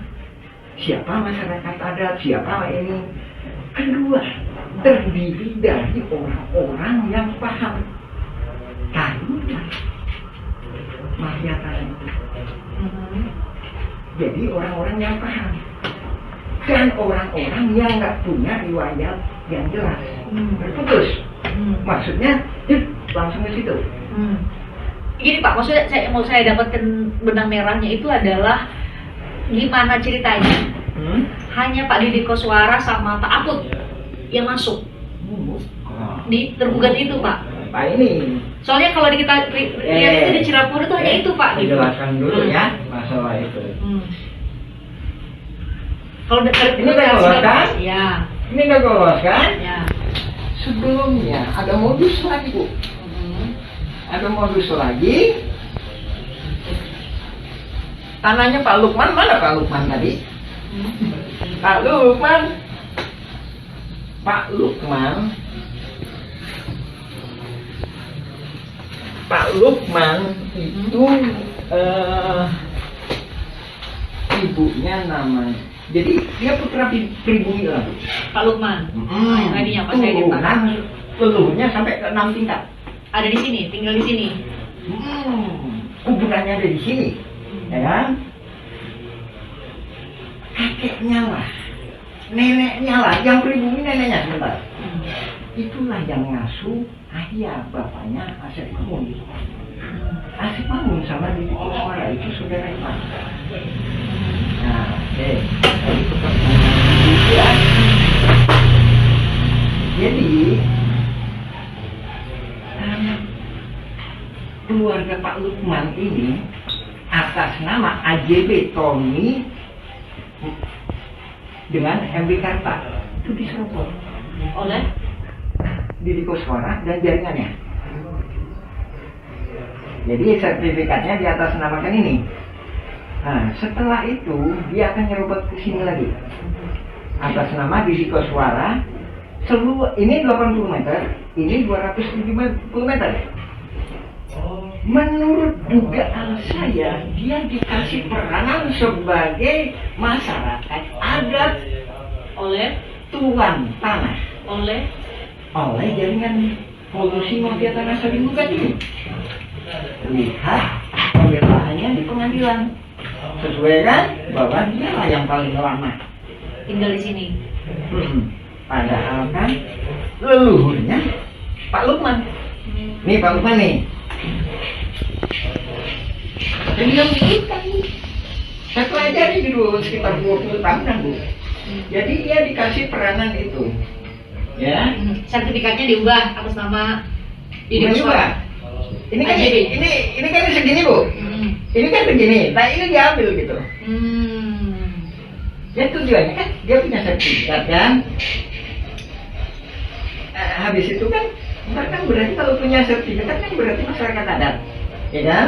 Siapa masyarakat adat, siapa ini. Kedua, terdiri dari orang-orang yang paham. Tahulah mafia tanah. Jadi orang-orang yang paham. Dan orang-orang yang nggak punya riwayat yang jelas. Terputus. Maksudnya, langsung ke situ. Gini Pak, maksudnya saya dapatkan benang merahnya itu adalah gimana ceritanya? Hanya Pak Deddy Koswara sama Pak Aput yang masuk di tergugat itu Pak. Pak ini. Soalnya kalau kita lihat itu di Cirapura itu hanya itu Pak. Gitu. Jelaskan dulu ya masalah itu. Kalau Ini udah lolos kan? Ya. Ini udah lolos kan? Ya. Sebelumnya ada modus lagi Bu. Ada modus lagi. Tanahnya Pak Lukman, mana Pak Lukman tadi? Pak Lukman itu ibunya namanya. Jadi dia putra pribumi lah Bu. Pak Lukman. Tadinya Pak saya di Pak. Leluhurnya sampai ke 6 tingkat. Ada di sini, tinggal di sini. Kuburannya ada di sini. Ya kan? Kakeknya lah, neneknya lah, yang pribumi neneknya sebentar. Itulah yang ngasuh ayah bapaknya Asep Mamun. Asep Mamun sama Deddy Koswara itu saudara Iman. Nah, jadi keluarga Pak Lukman ini atas nama AJB Tommy dengan MB Karta itu diserobot Oleh Deddy Koswara dan jaringannya. Jadi sertifikatnya di atas namakan ini. Nah, setelah itu dia akan nyerobot ke sini lagi atas nama Deddy Koswara. Seluruh ini 80 meter, ini 270 meter. Menurut dugaan saya, dia dikasih peranan sebagai masyarakat adat oleh tuan tanah oleh jaringan polusi mafia tanah saling bukan ini. Lihat pembelaannya di pengadilan, sesuai kan bahwa dia lah yang paling lama tinggal di sini. Padahal kan leluhurnya Pak Lukman. Nih Pak Lukman nih. Jadi yang kan saya pelajari dulu sekitar 20 tahunan Bu. Jadi dia dikasih peranan itu, ya. Sertifikatnya diubah atas nama Ini juga. Ini kan AJB. ini kan segini Bu. Ini kan begini. Nah ini diambil gitu. Ya tujuannya kan dia punya sertifikat kan. Habis itu kan berarti kalau punya sertifikat kan berarti masyarakat adat, ya kan?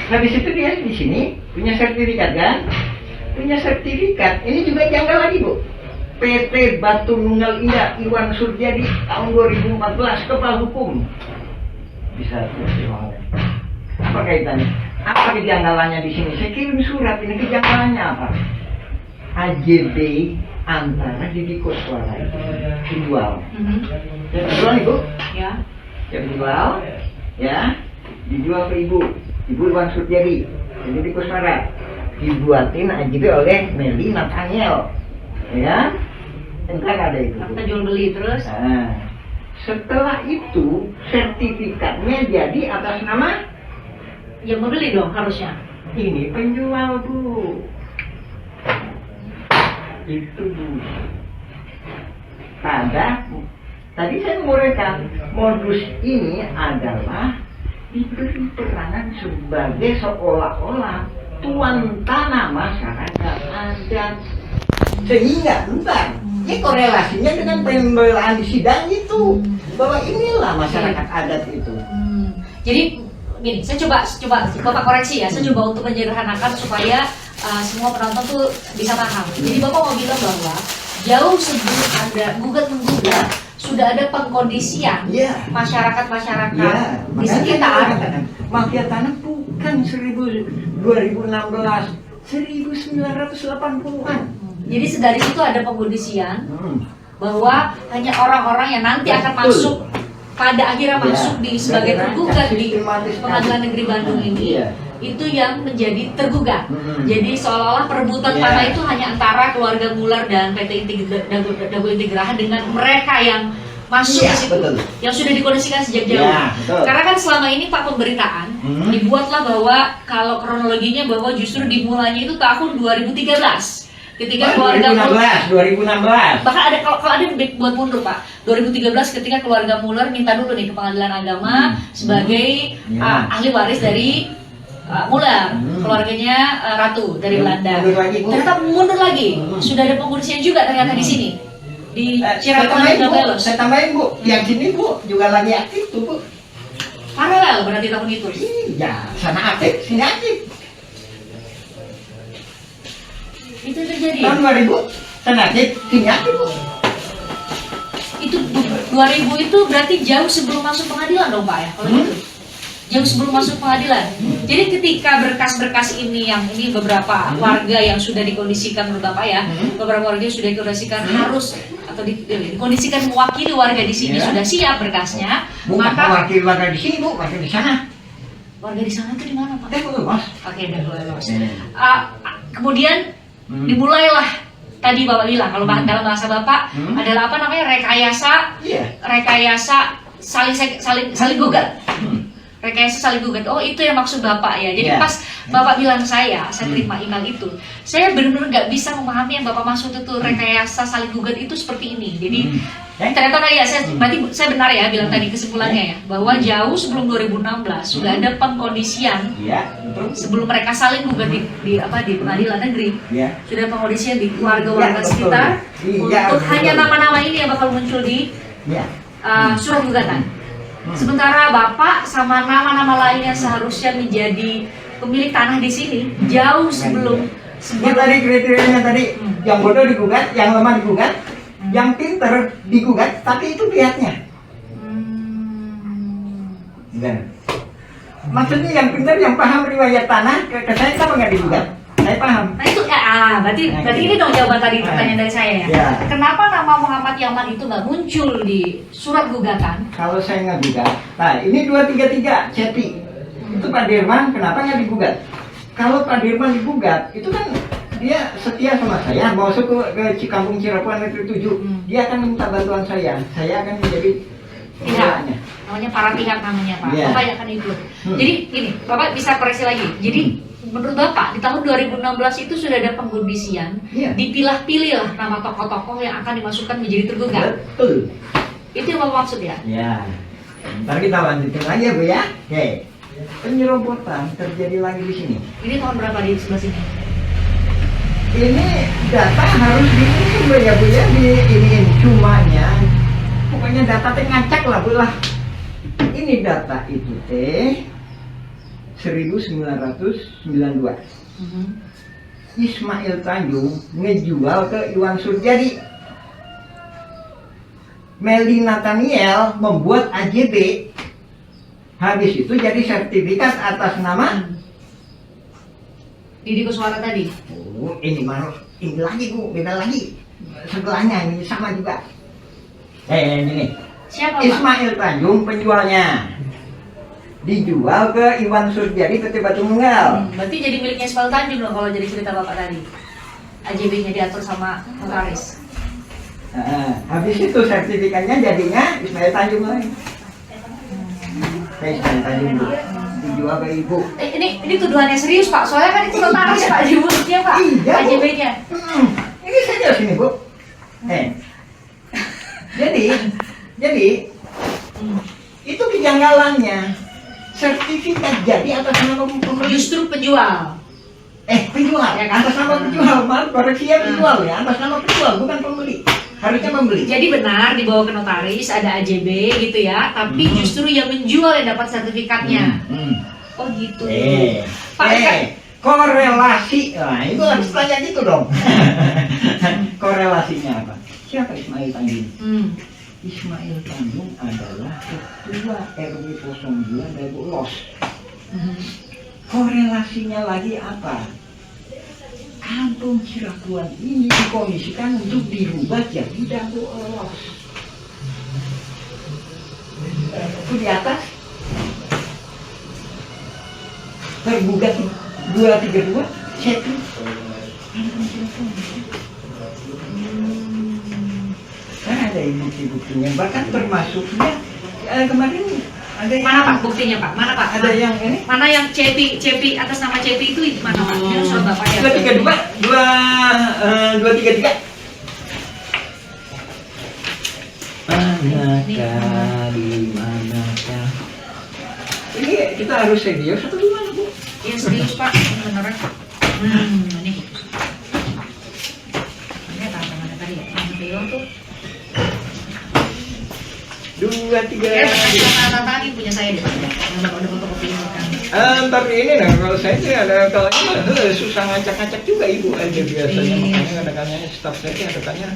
Habis itu dia di sini punya sertifikat kan? Punya sertifikat. Ini juga janggal lagi Bu. PT Batu Nunggal Indah Iwan Surjadi tahun 2014 kepala hukum. Bisa apa kaitannya? Apa kejanggalannya di sini? Saya kirim surat ini kejanggalannya apa? AJB antara Deddy Koswara itu dijual. Ya dijual nih Bu. Ya. Ya dijual. Ya. Dijual ke Ibu Iwan Surjadi, Deddy Koswara, dibuatin AJB oleh Meli Nathaniel, ya. Entar ada itu. Akta jual beli terus. Nah, setelah itu sertifikatnya jadi atas nama Yang membeli dong harusnya. ini penjual, Bu. Itu, Bu. Tadi saya menguraikan modus ini adalah diberi peranan sebagai seolah-olah tuan tanah masyarakat adat, sehingga entar ini korelasinya dengan pembelaan di sidang itu, bahwa inilah masyarakat adat itu. Jadi gini, saya coba Bapak koreksi ya, saya coba untuk menyederhanakan supaya semua penonton tuh bisa paham. Jadi Bapak mau bilang bahwa jauh sebelum ada gugat-menggugat sudah ada pengkondisian Iya. masyarakat-masyarakat Ya, di sekitar. mafia tanah bukan 2016, 1980-an. Jadi dari situ ada pengkondisian Hmm. bahwa hanya orang-orang yang nanti akan Betul. masuk pada akhirnya Ya, masuk di sebagai dengan tergugat di sistematis Pengadilan tadi. Negeri Bandung ini, Iya. itu yang menjadi tergugat. Jadi seolah-olah perebutan Iya. tanah itu hanya antara keluarga Muller dan PT Dago Integraha dengan mereka yang masuk Iya, ke situ, betul. yang sudah dikondisikan sejak jauh. Iya, betul. Karena kan selama ini Pak pemberitaan dibuatlah bahwa kalau kronologinya bahwa justru dimulainya itu tahun 2013 ketika keluarga Muller 2016. bahkan ada kalau ada buat mundur Pak 2013 ketika keluarga Muller minta dulu nih ke Pengadilan Agama sebagai Ya. ahli waris dari Muller, keluarganya Ratu dari Belanda. Mundur lagi, Bu. Ternyata mundur lagi, sudah ada pengurusnya juga ternyata di sini di Saya Cirebon tambahin, dan Bu. Gabelos. Saya tambahin, Bu. Yang sini, Bu, juga lagi aktif tuh, Bu. Paralel berarti tahun itu. Iya, sana aktif, sini aktif. Itu terjadi. Tahun 2000, sana aktif, sini aktif, Bu. Itu 2000 itu berarti jauh sebelum masuk pengadilan dong Pak ya kalau gitu. Jauh sebelum masuk pengadilan. Jadi ketika berkas-berkas ini yang ini beberapa warga yang sudah dikondisikan menurut Bapak ya, beberapa warga yang sudah dikondisikan harus atau dikondisikan mewakili warga di sini Ya. sudah siap berkasnya, Bukan maka wakil warga di sini, Bu, wakil di sana. warga di sana itu di mana Pak? Bu, Mas. Oke, udah lolos. Hmm. Kemudian dimulailah tadi Bapak bilang kalau dalam bahasa Bapak adalah apa namanya Iya. rekayasa saling gugat. Rekayasa saling gugat. Oh, itu yang maksud Bapak ya. Jadi Iya. pas Bapak bilang saya terima email itu, saya benar-benar nggak bisa memahami yang Bapak maksud itu rekayasa saling gugat itu seperti ini. Jadi ternyata tadi ya berarti saya benar ya bilang tadi kesimpulannya ya bahwa jauh sebelum 2016 sudah ada pengkondisian Iya, betul. sebelum mereka saling gugat di pengadilan negeri. Iya. Sudah pengkondisian di warga-warga Iya, betul. sekitar Iya, untuk betul. hanya nama-nama ini yang bakal muncul di Iya. surat gugatan. Sementara Bapak sama nama-nama lain yang seharusnya menjadi pemilik tanah di sini jauh sebelum Yang tadi kriterianya tadi, yang bodoh digugat, yang lemah digugat, yang pinter digugat, tapi itu pihaknya. Dan maksudnya yang pinter, yang paham riwayat tanah, ke saya kenapa nggak digugat? Saya paham. Nah itu berarti ini dong jawaban tadi pertanyaan dari saya ya. Ya. Kenapa nama Muhammad Yaman itu nggak muncul di surat gugatan? Kalau saya nggak gugat, nah ini 233 Ceti, itu Pak Dirman kenapa nggak digugat? Kalau Pak Dirman digugat, itu kan dia setia sama saya, mau masuk ke Cikampung Cirebon Negeri 7, dia akan minta bantuan saya akan menjadi Tidak, pembelanya. namanya para pihak namanya Pak. Iya. Bapak yang akan ikut. Jadi gini, Bapak bisa koreksi lagi. Jadi menurut Bapak di tahun 2016 itu sudah ada pengkondisian, Iya. dipilah-pilih lah nama tokoh-tokoh yang akan dimasukkan menjadi tergugat. Betul. Itu yang Bapak maksud ya? Ya, ntar kita lanjutin lagi ya Bu ya. Oke, penyerobotan terjadi lagi di sini. Ini tahun berapa di sebelah sini? Ini data harus diisi Bu ya Bu ya, diiniin cumanya. Pokoknya data teh ngacak lah Bu lah. Ini data itu teh 1992. Ismail Tanjung ngejual ke Iwan Surjadi. Meli Nathaniel membuat AJB. Habis itu jadi sertifikat atas nama Didi Kuswara tadi. Oh, ini mana? Ini lagi Bu, beda lagi. Sebelahnya ini sama juga. Ini. Siapa Pak? Ismail Tanjung penjualnya. Dijual ke Iwan Surjadi PT Batu Nunggal. Berarti jadi miliknya Ismail Tanjung dong kalau jadi cerita Bapak tadi. AJB-nya diatur sama notaris. Habis itu sertifikatnya jadinya Ismail Tanjung lagi. Ismail Tanjung Bu, dijual ke ibu. Ini tuduhannya serius Pak, soalnya kan itu notaris Pak di mulutnya Pak, Iya, Bu. AJB-nya. Ini saja sini Bu. Jadi itu kejanggalannya. Sertifikat jadi atas nama pembeli. Justru penjual. Penjual Ya kan? atas nama penjual, maaf koreksi ya, penjual ya, atas nama penjual bukan pembeli. Harusnya pembeli. Jadi benar dibawa ke notaris ada AJB gitu ya, tapi justru yang menjual yang dapat sertifikatnya. Oh gitu. Pak, Korelasi. Nah, itu harus tanya gitu dong. Korelasinya apa? Siapa Ismail Tanjung? Ismail Tanjung adalah ketua RW 02 Dago Los. Korelasinya lagi apa? Kampung Cirakuan ini dikondisikan untuk dirubah jadi Dago Los. Itu di atas tergugat 232 Cepi. Kan ada bukti-buktinya, bahkan termasuknya kemarin ada yang, mana Pak buktinya Pak? Mana Pak? ada yang ini Mana yang Cepi atas nama Cepi itu mana Pak? Itu surat Bapak ya? 233. Manakah di manakah? Ini kita harus serius atau gimana Bu? Iya serius Pak, beneran. Ini. Ini tantangannya tadi ya, yang video tuh. 233. Ya, tantangan punya saya deh Pak. Yang Bapak udah fotokopiin kan. Tapi ini nah kalau saya sih ada kalanya susah ngacak-ngacak juga Ibu aja biasanya, makanya kadang-kadang staff saya kadang-kadang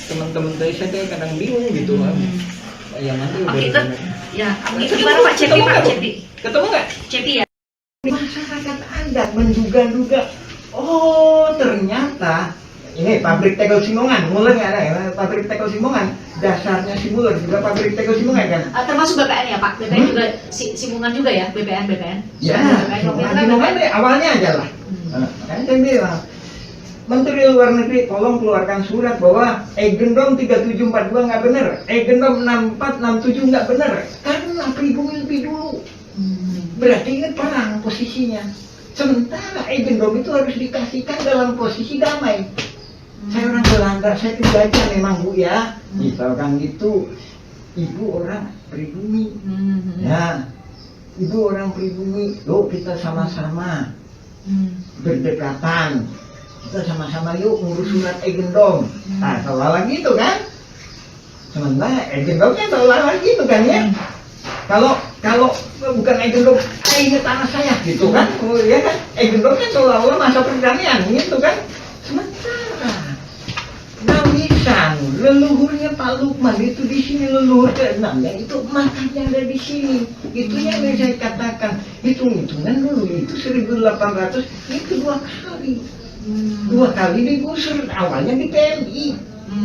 teman-teman saya kadang bingung gitu kan. Yang nanti udah Oke, ya, gimana Pak Cepi Pak Cepi? Ketemu nggak? Cepi ya. Masyarakat adat menduga-duga, oh ternyata ini pabrik tegel Simongan, mulai nggak ada ya? Pabrik tegel Simongan, dasarnya Simuler juga pabrik tegel Simongan kan? Termasuk BPN ya Pak, BPN juga Simungan juga ya, BPN. Ya, BPN. Simongan deh awalnya aja lah. Kan saya bilang, Menteri Luar Negeri tolong keluarkan surat bahwa Egendom 3742 nggak benar, Egendom 6467 nggak benar, karena pribumi lebih dulu. Berarti ini perang posisinya. Sementara Egendom itu harus dikasihkan dalam posisi damai. Saya orang Belanda, saya belajar memang Bu ya. Misalkan gitu, Ibu orang pribumi. Ya, Ibu orang pribumi. Yuk kita sama-sama berdekatan. Kita sama-sama yuk ngurus surat Egendom. Nah, seolah-olah gitu kan? Sementara Egendomnya seolah-olah gitu kan ya? Kalau bukan Egendom, ini tanah saya gitu kan? Ya kan? Egendom kan seolah-olah masa perdamaian gitu kan? Sementara Nawisan, leluhurnya Pak Lukman itu di sini leluhur ke-6 itu makanya ada di sini. Itu yang saya katakan, hitung-hitungan dulu itu 1800 itu 2 kali. 2 kali digusur, awalnya di PMI.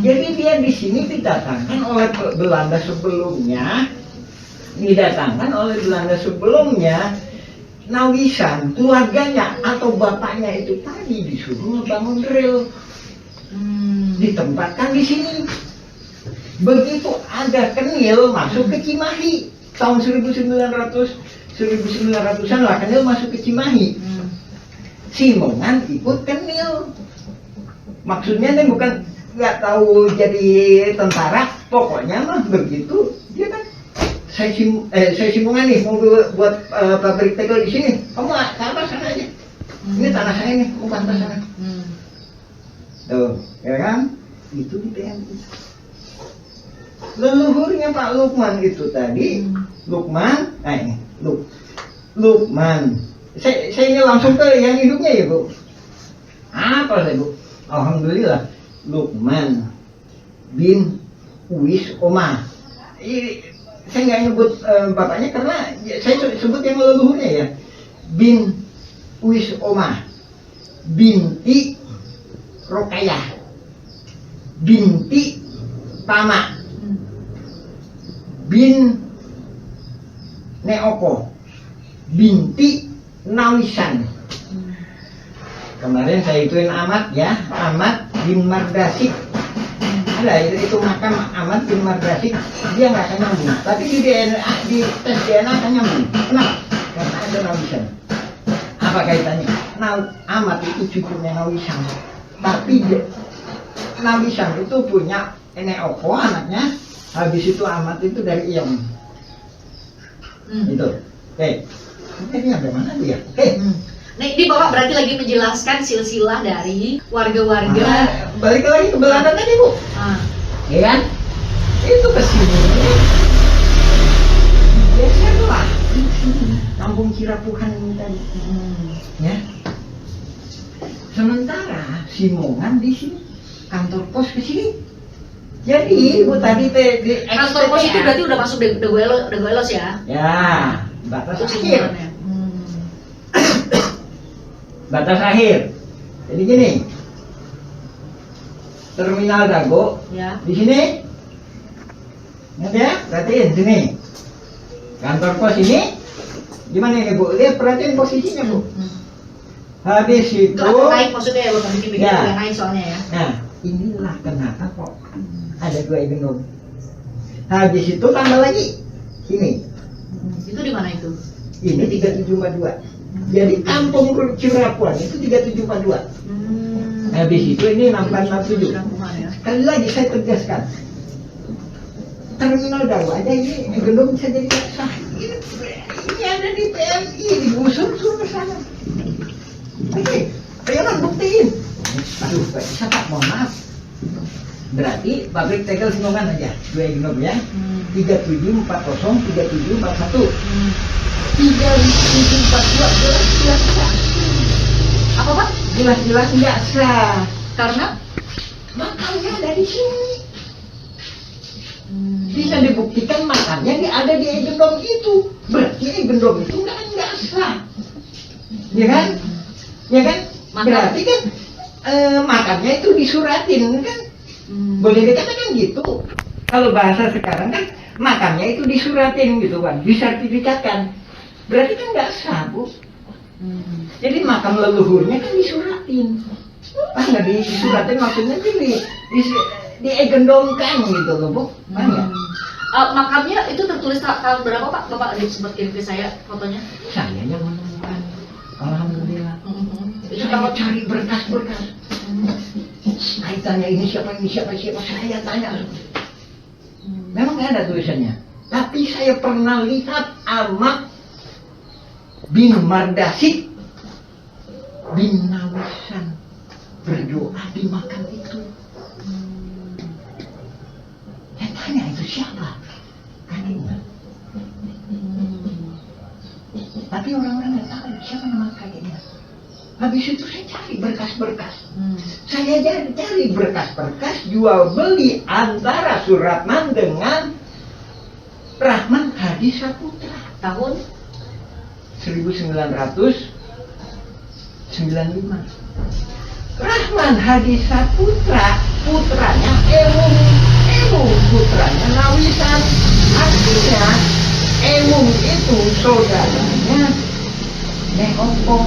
Jadi dia di sini didatangkan oleh Belanda sebelumnya. Nawisan, keluarganya atau bapaknya itu tadi disuruh ngebangun rel. Ditempatkan di sini. Begitu ada Kenil masuk ke Cimahi tahun 1900-an lah Kenil masuk ke Cimahi. Simongan ikut Kenil. Maksudnya ini bukan nggak tahu jadi tentara, pokoknya mah begitu dia kan. Saya Simongan nih mau buat pabrik tegel di sini. Kamu apa sana aja. Ini tanah saya nih, kamu bantah sana. Tuh, ya kan? Itu di PMI. Leluhurnya Pak Lukman itu tadi, Lukman. Saya ini langsung ke yang hidupnya ya Bu. Apa saya Bu? Alhamdulillah, Lukman bin Uwis Omah. Saya nggak nyebut bapaknya karena saya sebut yang leluhurnya ya. Bin Uwis Omah, binti Rokayah, binti Tama, bin Neoko, binti Nawisan. Kemarin saya ituin Ahmad ya, Ahmad bin Mardasik. Ada itu makam Ahmad bin Mardazik, dia nggak akan nyambung. Tapi di DNA, di tes DNA akan nyambung. Kenapa? Karena ada Nawisan. Apa kaitannya? Ahmad itu cucunya Nawisan. Tapi Nawisan itu punya nenek opo anaknya. Habis itu Ahmad itu dari Iyong. Itu. Ini ada mana dia? Nah, ini Bapak berarti lagi menjelaskan silsilah dari warga-warga. Balik lagi ke Belanda tadi, Bu. Ya kan? Itu ke sini. Biasalah. Kampung Cirapuhan ini tadi. Ya. Sementara Simongan di sini, kantor pos ke sini. Jadi, Bu tadi di Kantor pos itu berarti udah masuk Dagoelos ya? Ya, batas Itu akhir. Simongannya. Batas akhir. Jadi gini. Terminal Dago Ya. di sini. Ingat ya? Perhatiin sini. Kantor pos ini. Gimana ini, Bu? Lihat perhatiin posisinya, Bu. Habis itu. Itu agak naik maksudnya ya, Bapak bikin Ya. agak naik soalnya ya. Nah, inilah kenapa kok ada 2 gedung. Habis itu tambah lagi. Sini. Itu di mana itu? Ini 3742. Jadi kampung Cirapuan itu 3742. Habis itu ini 6467. Kampungan ya. Sekali lagi saya tegaskan. Terminal Dago aja ini belum bisa jadi sah. Ini ada di PMI, digusur suruh ke sana. Oke, ayo buktiin. Aduh, Pak bisa Pak, mohon maaf. Berarti pabrik tegel Simongan aja, 2 genop ya. 3740, 3741. 3742 jelas-jelas sah. Apa Pak? Jelas-jelas nggak sah. Karena Makamnya ada di sini. Bisa dibuktikan makamnya ada di Egendom itu. Berarti Egendom itu nggak sah. Ya kan? Ya kan? Berarti kan makamnya itu disuratin kan? Boleh dikatakan gitu. Kalau bahasa sekarang kan makamnya itu disuratin gitu kan, disertifikatkan. Berarti kan nggak sah, Bu. Jadi makam leluhurnya kan disuratin. Pas nggak disuratin maksudnya sih di egendomkan gitu loh, Bu. Paham nggak? makamnya itu tertulis tahun berapa Pak? Bapak sempat kirim ke saya fotonya. Saya yang menemukan. Alhamdulillah. Itu Saya kalau cari berkas-berkas. Kaitannya ini siapa saya tanya. Memang nggak ada tulisannya. Tapi saya pernah lihat Ahmad bin Mardazik bin Nawisan berdoa di makam itu. Saya tanya itu siapa? Kakeknya. Tapi orang-orang nggak tahu siapa nama kakeknya. Habis itu saya cari berkas-berkas. Saya cari berkas-berkas jual beli antara Suratman dengan Rahman Hadi Saputra tahun 1995. Rahman Hadi Saputra putranya Emung putranya Nawisan. Artinya Emung itu saudaranya Neopo.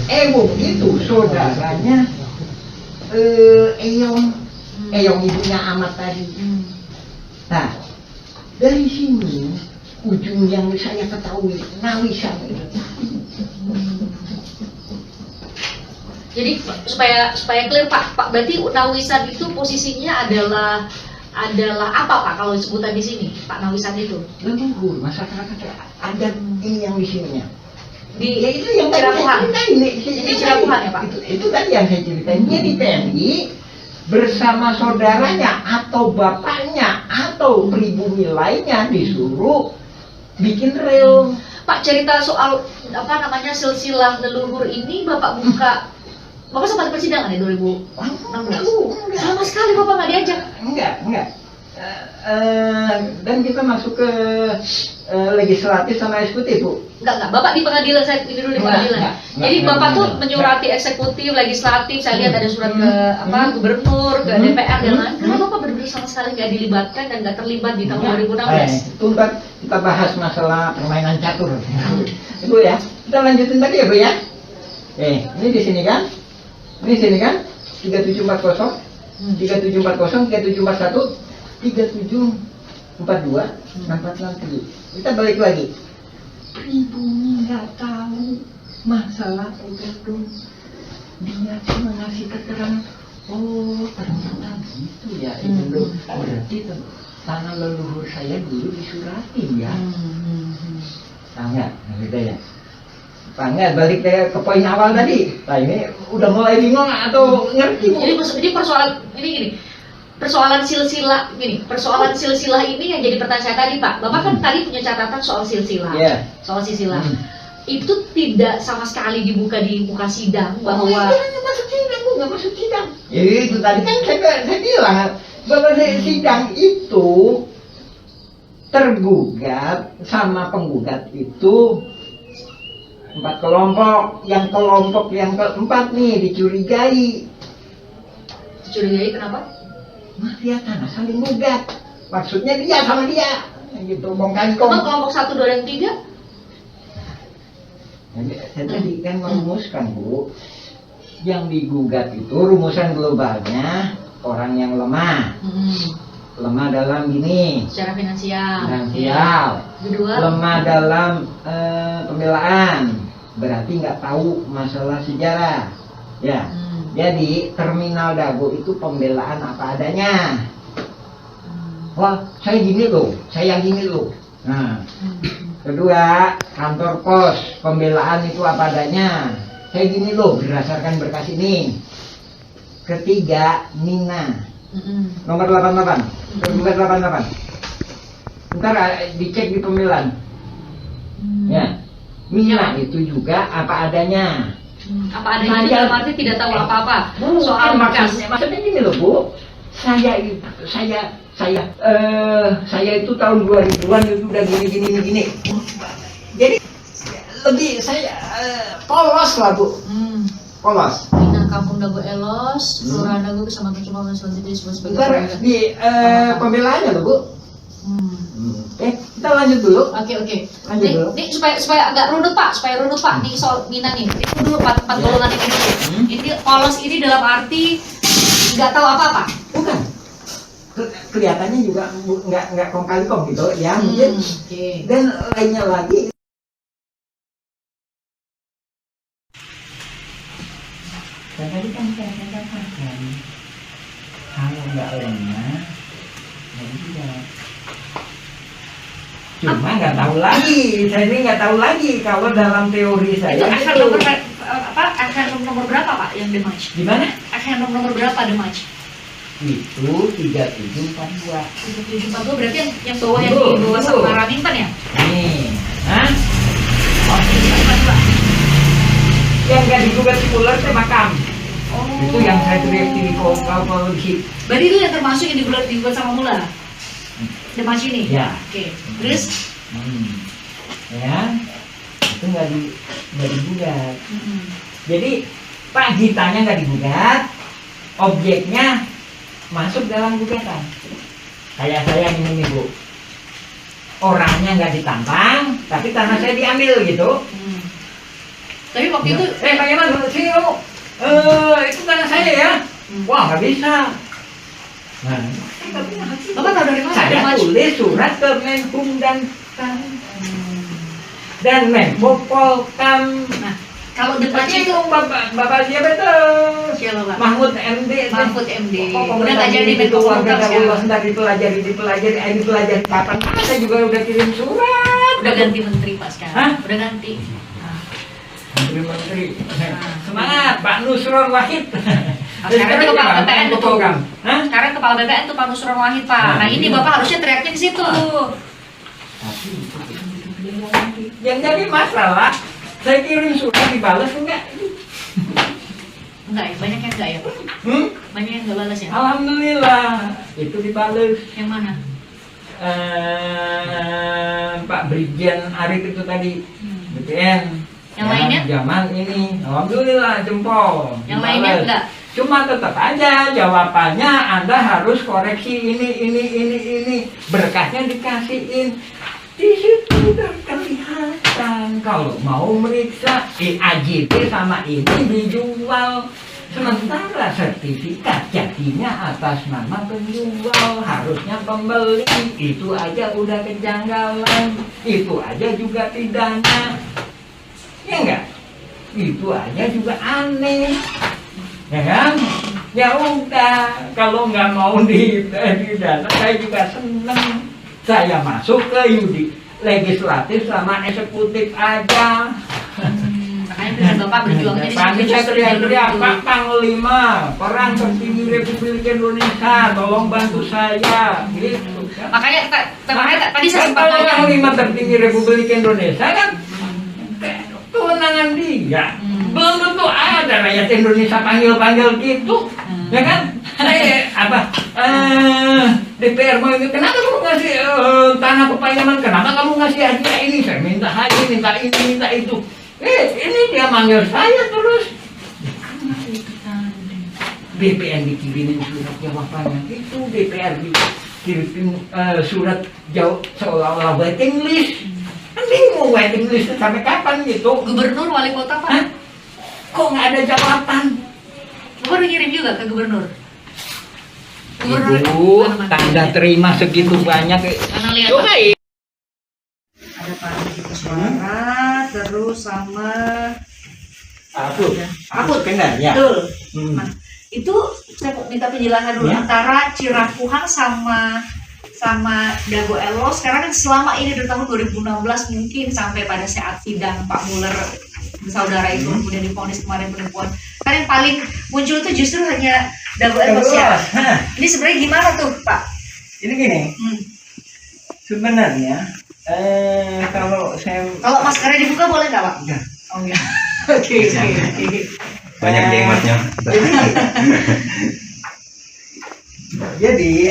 Emung itu saudaranya Eyong ibunya Ahmad tadi. Nah, dari sini ujung yang saya ketahui Nawisan itu. Jadi supaya clear Pak, berarti Nawisan itu posisinya adalah apa Pak kalau sebutan di sini Pak Nawisan itu? Leluhur masyarakat ada ini yang di sininya. Di Ya itu yang Cirapuhan. Di Cirapuhan ya Pak? Itu tadi yang saya ceritain. Dia di PMI bersama saudaranya atau bapaknya atau pribumi lainnya disuruh bikin rel. Pak, cerita soal silsilah leluhur ini Bapak sempat persidangan ya 2016? Sama sekali Bapak nggak diajak? Enggak. Dan kita masuk ke legislatif sama eksekutif, Bu. Enggak. Bapak di pengadilan, saya ini dulu di pengadilan. Enggak. Jadi Bapak tuh menyurati eksekutif, legislatif, saya lihat ada surat ke gubernur, ke DPR dan lain. Kenapa Bapak benar-benar sama sekali nggak dilibatkan dan nggak terlibat di tahun 2016? Itu ntar kita bahas masalah permainan catur. Ibu ya, kita lanjutin tadi ya, Bu ya. Ini di sini kan? Ini sini kan? 3740. 3740, 3741, 3742, 6467. Kita balik lagi. Pribumi nggak tahu masalah itu. Dia cuma ngasih keterangan. Oh, ternyata gitu ya. Itu berarti tanah leluhur saya dulu disuratin ya. Tahu nggak? Gitu ya. Tanya balik ke poin awal tadi. Nah ini udah mulai bingung atau ngerti? Jadi persoalan ini gini. Persoalan silsilah ini yang jadi pertanyaan saya tadi, Pak. Bapak kan tadi punya catatan soal silsilah. Yeah. Soal silsilah. Itu tidak sama sekali dibuka di muka sidang bahwa nggak masuk sidang, Bu, nggak masuk sidang. Ya itu tadi kan saya bilang bahwa sidang itu tergugat sama penggugat itu 4 kelompok. Yang kelompok yang keempat nih dicurigai. Dicurigai kenapa? Mafia tanah saling gugat. Maksudnya dia sama dia. Gitu, bongkar Emang kelompok 1, 2, dan 3? Saya tadi kan merumuskan, Bu. Yang digugat itu rumusan globalnya orang yang lemah. Lemah dalam gini. Secara finansial. Kedua. Lemah dalam pembelaan. Berarti nggak tahu masalah sejarah. Ya. Jadi terminal Dago itu pembelaan apa adanya. Wah, saya gini loh, saya gini loh. Nah, kedua kantor pos pembelaan itu apa adanya. Saya gini loh, berdasarkan berkas ini. Ketiga Nina, nomor 88, tergugat 88. Ntar dicek di pembelaan. Ya, Nina itu juga apa adanya. Apa adanya itu dalam arti tidak tahu apa-apa soal berkas. Maksudnya gini loh, Bu. Saya itu tahun 2000-an itu udah gini. Jadi lebih saya polos lah, Bu. Polos. Nah, Kampung Dago Elos, Kelurahan Dago, Kecamatan Cuma, selanjutnya disebut sebagai Ntar di pembelaannya loh, Bu. Kita lanjut dulu. Oke. Lanjut dulu. Nih supaya agak runut Pak, Nih soal Nina nih. Itu dulu 4 golongan ini dulu. Ini polos ini dalam arti nggak tahu apa-apa. Bukan. Kelihatannya juga nggak kong kali kong gitu ya mungkin. Dan lainnya lagi. Dan tadi kan saya katakan kalau nggak lemah, nggak bisa. Cuma nggak tahu lagi, saya ini nggak tahu lagi kalau dalam teori saya. Itu akan nomor berapa Pak yang dematch? Gimana? Akan nomor berapa dematch? Itu 3742. 3742 berarti yang bawah yang di bawah sama Raminten ya? Nih, hah? Oh, 3742. Yang nggak digugat sekuler itu makam. Oh. Itu yang saya teriak di konklusi. Berarti itu yang termasuk yang digugat sama Mula? Dematch ini? Ya. Oke. Terus? Ya, itu nggak digugat. Jadi Pak Gitanya nggak digugat, objeknya masuk dalam gugatan. Kayak saya ini nih, Bu. Orangnya nggak ditantang, tapi tanah saya diambil gitu. Tapi waktu itu bagaimana sini kamu? Itu tanah saya ya. Wah, nggak bisa. Nah, Bapak tahu dari mana? saya tulis surat ke Menkum dan Menko Polkam. Nah, kalau debatnya itu Bapak siapa itu? Siapa Pak? Mahfud MD. Udah ngajarin di Menko Polkam sekarang. Ntar dipelajari kapan? Saya juga udah kirim surat. Udah ganti menteri Pak sekarang. Hah? Udah ganti. Menteri. Semangat Pak Nusron Wahid. Sekarang itu kepala BPN tuh. Hah? Sekarang kepala BPN tuh Pak Nusron Wahid Pak. Nah ini Bapak harusnya teriaknya di situ. Yang jadi masalah, saya kirim surat dibalas enggak? Enggak ya, banyak yang enggak ya Pak? Banyak yang enggak balas ya? Alhamdulillah, itu dibalas. Yang mana? Pak Brigjen Arif itu tadi, BPN. Yang lainnya? Zaman ini, alhamdulillah jempol. Yang lainnya enggak? Cuma tetap aja jawabannya Anda harus koreksi ini. Berkasnya dikasihin. Di situ udah kelihatan kalau mau meriksa AJT sama ini dijual Sementara sertifikat jadinya atas nama penjual, harusnya pembeli. Itu aja udah kejanggalan, itu aja juga pidana. Ya enggak? Itu aja juga aneh. Ya kan? Ya udah, kalau nggak mau didana, saya juga seneng. Saya masuk ke legislatif sama eksekutif aja. Makanya dengan Bapak berjuangnya di Nanti situ saya teriak-teriak, justru Pak Panglima, peran tertinggi Republik Indonesia, tolong bantu saya. Gitu. Makanya tadi saya sempat Kalau nanya. yang 5 tertinggi Republik Indonesia kan kewenangan dia. Belum tentu ada rakyat Indonesia panggil-panggil gitu, ya kan? DPR mau ini, kenapa kamu ngasih tanah ke Pak Yaman? Kenapa kamu ngasih hadiah ini? Saya minta hadiah, minta ini, minta itu. Ini dia manggil saya terus. BPN dikirimin surat jawabannya itu, DPR dikirim surat jawab seolah-olah waiting list. Kan bingung waiting list sampai kapan gitu? Gubernur, wali kota Pak. Hah? Kok nggak ada jawaban? Bapak udah ngirim juga ke gubernur. Ibu, tanda terima segitu banyak. Mana lihat Coba Pak. Ada Pak suara, terus sama Akut benar ya. betul. Hmm. Nah, itu saya mau minta penjelasan dulu Ya. antara Cirapuhan sama Dago Elo sekarang kan selama ini dari tahun 2016 mungkin sampai pada saat sidang Pak Muller saudara itu kemudian divonis kemarin penipuan, kan yang paling muncul itu justru hanya Dago Elo siapa? Hah, Ini sebenarnya gimana tuh Pak? ini gini, Hmm. sebenarnya kalau saya Kalau maskernya dibuka boleh nggak Pak? Enggak. Oh ya. Oke. Banyak geng masnya. Jadi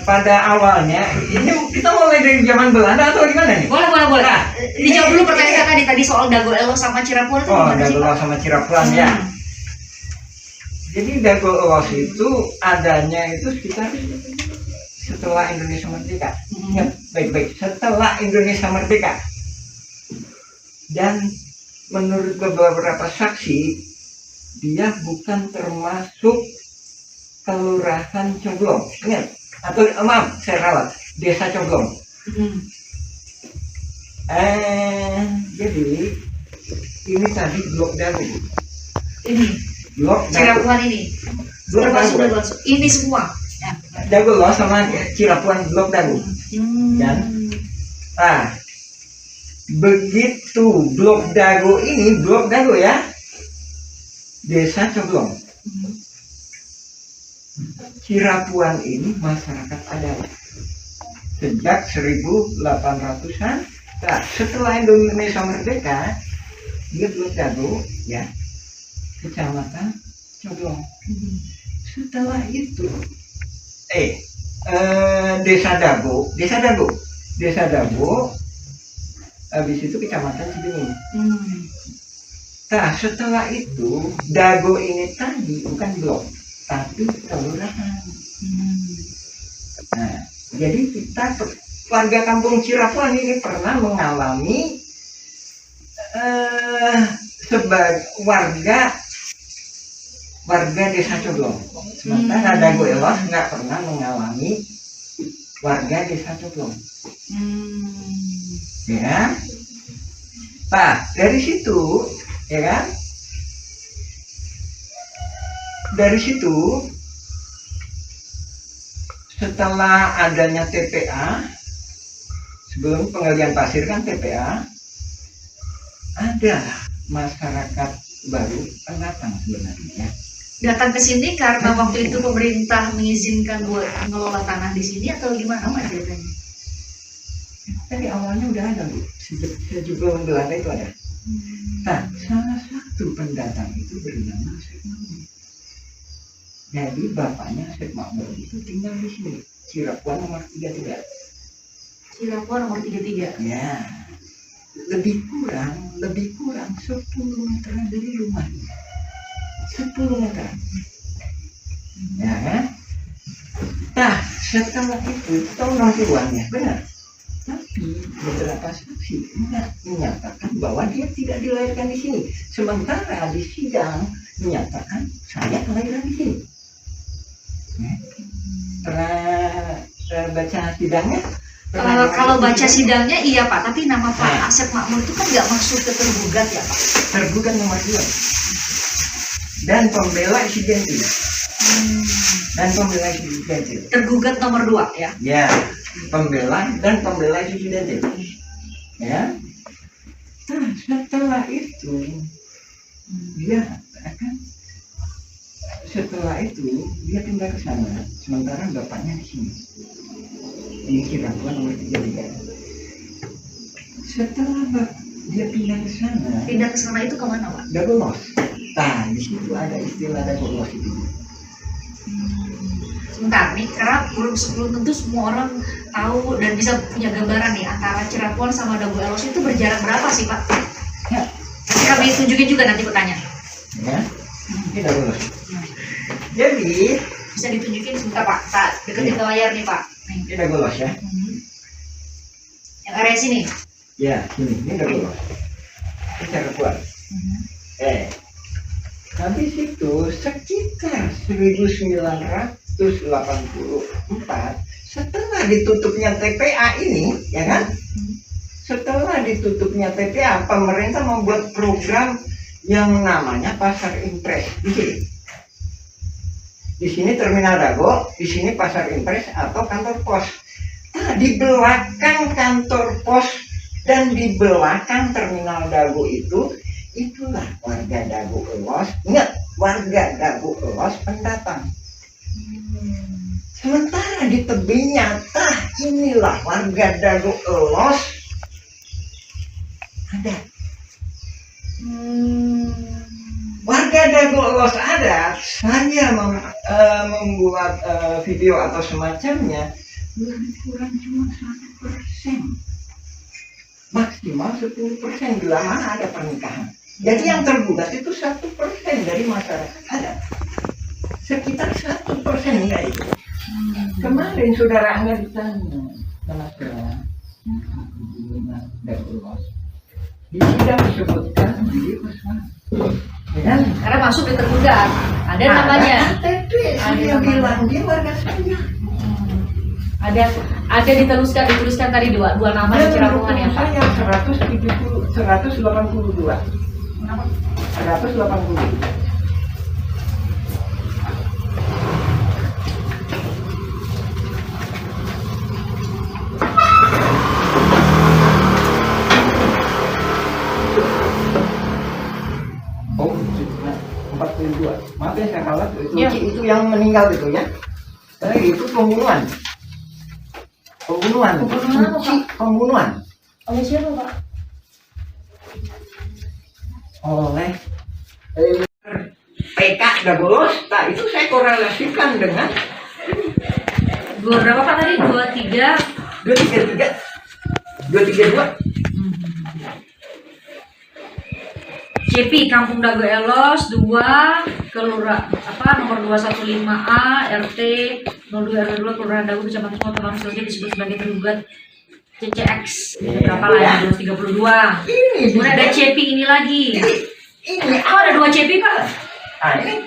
pada awalnya ini kita mulai dari zaman Belanda atau di mana nih? Boleh. Nah, Dijawab dulu pertanyaan saya tadi Solo Dago Elo sama Cirapuhan itu Oh, gimana sih Dago Pak? Los sama Cirebon ya. Jadi Dago Los itu adanya itu sekitar setelah Indonesia merdeka. Ya, baik-baik. Setelah Indonesia merdeka. Dan menurut beberapa saksi, dia bukan termasuk kelurahan Coblong. Ingat? Atau maaf, saya ralat. Desa Coblong. Jadi ini tadi Blok Dago. Ini Blok Dago. Cirapuhan ini. Blok Termasuk Dago. Dago. Ini semua. Ya. Dago Los sama Cirebon Blok Dago. Dan begitu Blok Dago ini, Blok Dago ya, Desa Coblong. Cirapuan ini masyarakat adat sejak 1800-an. Nah, setelah Indonesia merdeka, dia Blok Dago ya, Kecamatan Coblong. Setelah itu Desa Dago, habis itu Kecamatan Cibenying. Nah, setelah itu Dago ini tadi bukan blok, tapi kelurahan. Nah, jadi kita warga kampung Cirapuan ini pernah mengalami sebagai warga Desa Coblong. Sementara Dago Elos nggak pernah mengalami warga Desa Coblong. Ya. Nah, dari situ, ya kan? Dari situ, setelah adanya TPA, sebelum penggalian pasir kan TPA, ada masyarakat baru pendatang sebenarnya. Datang ke sini karena waktu itu pemerintah mengizinkan buat mengelola tanah di sini atau gimana Pak ceritanya? Dari awalnya udah ada, Bu. Sebelum Belanda itu ada. Nah, salah satu pendatang itu bernama Syekh Mahmud. Jadi bapaknya Syekh Mahmud itu tinggal di sini, Cirapuan nomor 33. Cirapuan nomor 33. Ya, lebih kurang 10 meter dari rumahnya. 10 meter. Ya kan? Nah, setelah itu tahun 60-an ya, benar. Tapi beberapa saksi saksi menyatakan bahwa dia tidak dilahirkan di sini. Sementara di sidang menyatakan saya kelahiran di sini. Ya. Pernah baca sidangnya? Kalau baca sidangnya iya Pak, tapi nama Pak Asep Makmur itu kan nggak masuk ke tergugat ya Pak? Tergugat nomor 2 dan pembela Isidentil. Dan pembela Isidentil. Tergugat nomor 2 ya? Ya, pembela dan pembela Isidentil. Ya. Nah, setelah itu dia akan dia pindah ke sana, sementara bapaknya di sini. Ini Cirebon nomor 33. Setelah dia pindah ke sana itu kemana Pak? double loss. Nah, di situ ada istilah double loss itu. Sebentar nih, karena belum tentu semua orang tahu dan bisa punya gambaran nih antara Cirebon sama Dago Elos itu berjarak berapa sih Pak? Ya. Nanti kami tunjukin juga nanti bertanya. Ya, ini double loss. Jadi Bisa ditunjukin sebentar Pak, saat deketin ke layar nih Pak. Nih. ini double loss ya. Yang area sini. Ya, ini double loss. Ini cara kuat. Habis itu sekitar 1984 setelah ditutupnya TPA ini, ya kan? Setelah ditutupnya TPA, pemerintah membuat program yang namanya Pasar Impres di sini. Di sini Terminal Dago, di sini Pasar Impres atau kantor pos. Nah, di belakang kantor pos dan di belakang Terminal Dago itulah warga Dago Elos. Ingat, warga Dago Elos pendatang. Sementara di tebingnya, inilah warga Dago Elos ada. Warga Dago Elos ada. Saya membuat video atau semacamnya lebih kurang cuma 1%, maksimal 10% bila mana ada pernikahan. Jadi yang tergugat itu 1% dari masyarakat ada. Sekitar 1% ya itu. Kemarin saudara Angga ditanya sama saya, Dago Elos. Di sidang disebutkan dia Usman. Ya, Karena masuk di tergugat. Ada namanya. KTP saya bilang dia warga saya. Ada dituliskan tadi dua nama di Cirebon ya Pak. Saya 182. 180. Oh, 42. Maaf ya saya kalah itu, Ya. Itu yang meninggal itu ya. Itu pembunuhan. Pembunuhan apa, Pak? Pembunuhan Oleh siapa Pak? oleh PK Dago. Nah, itu saya korelasikan dengan Berapa Pak tadi? 23. 232. CP Kampung Dago Elos 2 Kelurahan nomor 215A RT 02 RW 2 Kelurahan Dago Kecamatan Sumatera Selatan disebut sebagai tergugat CCX. Berapa lah? 232. Kemudian ada CP ini lagi. Ini Ada 2 CP Pak? ini.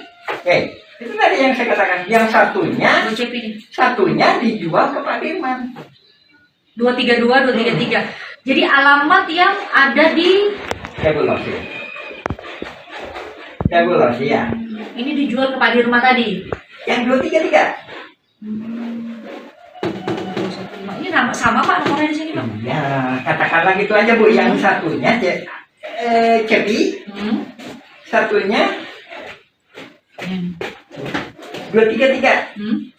Itu tadi yang saya katakan. Yang satunya 2 CP ini. Dijual ke Pak Dirman. 232, 233. Jadi alamat yang ada di Dago Elos ya. ini dijual ke Pak Dirman tadi. Yang 233. Ini sama Pak nomornya di sini Pak. Ya, katakanlah gitu aja Bu. Yang satunya Cepi, satunya 233.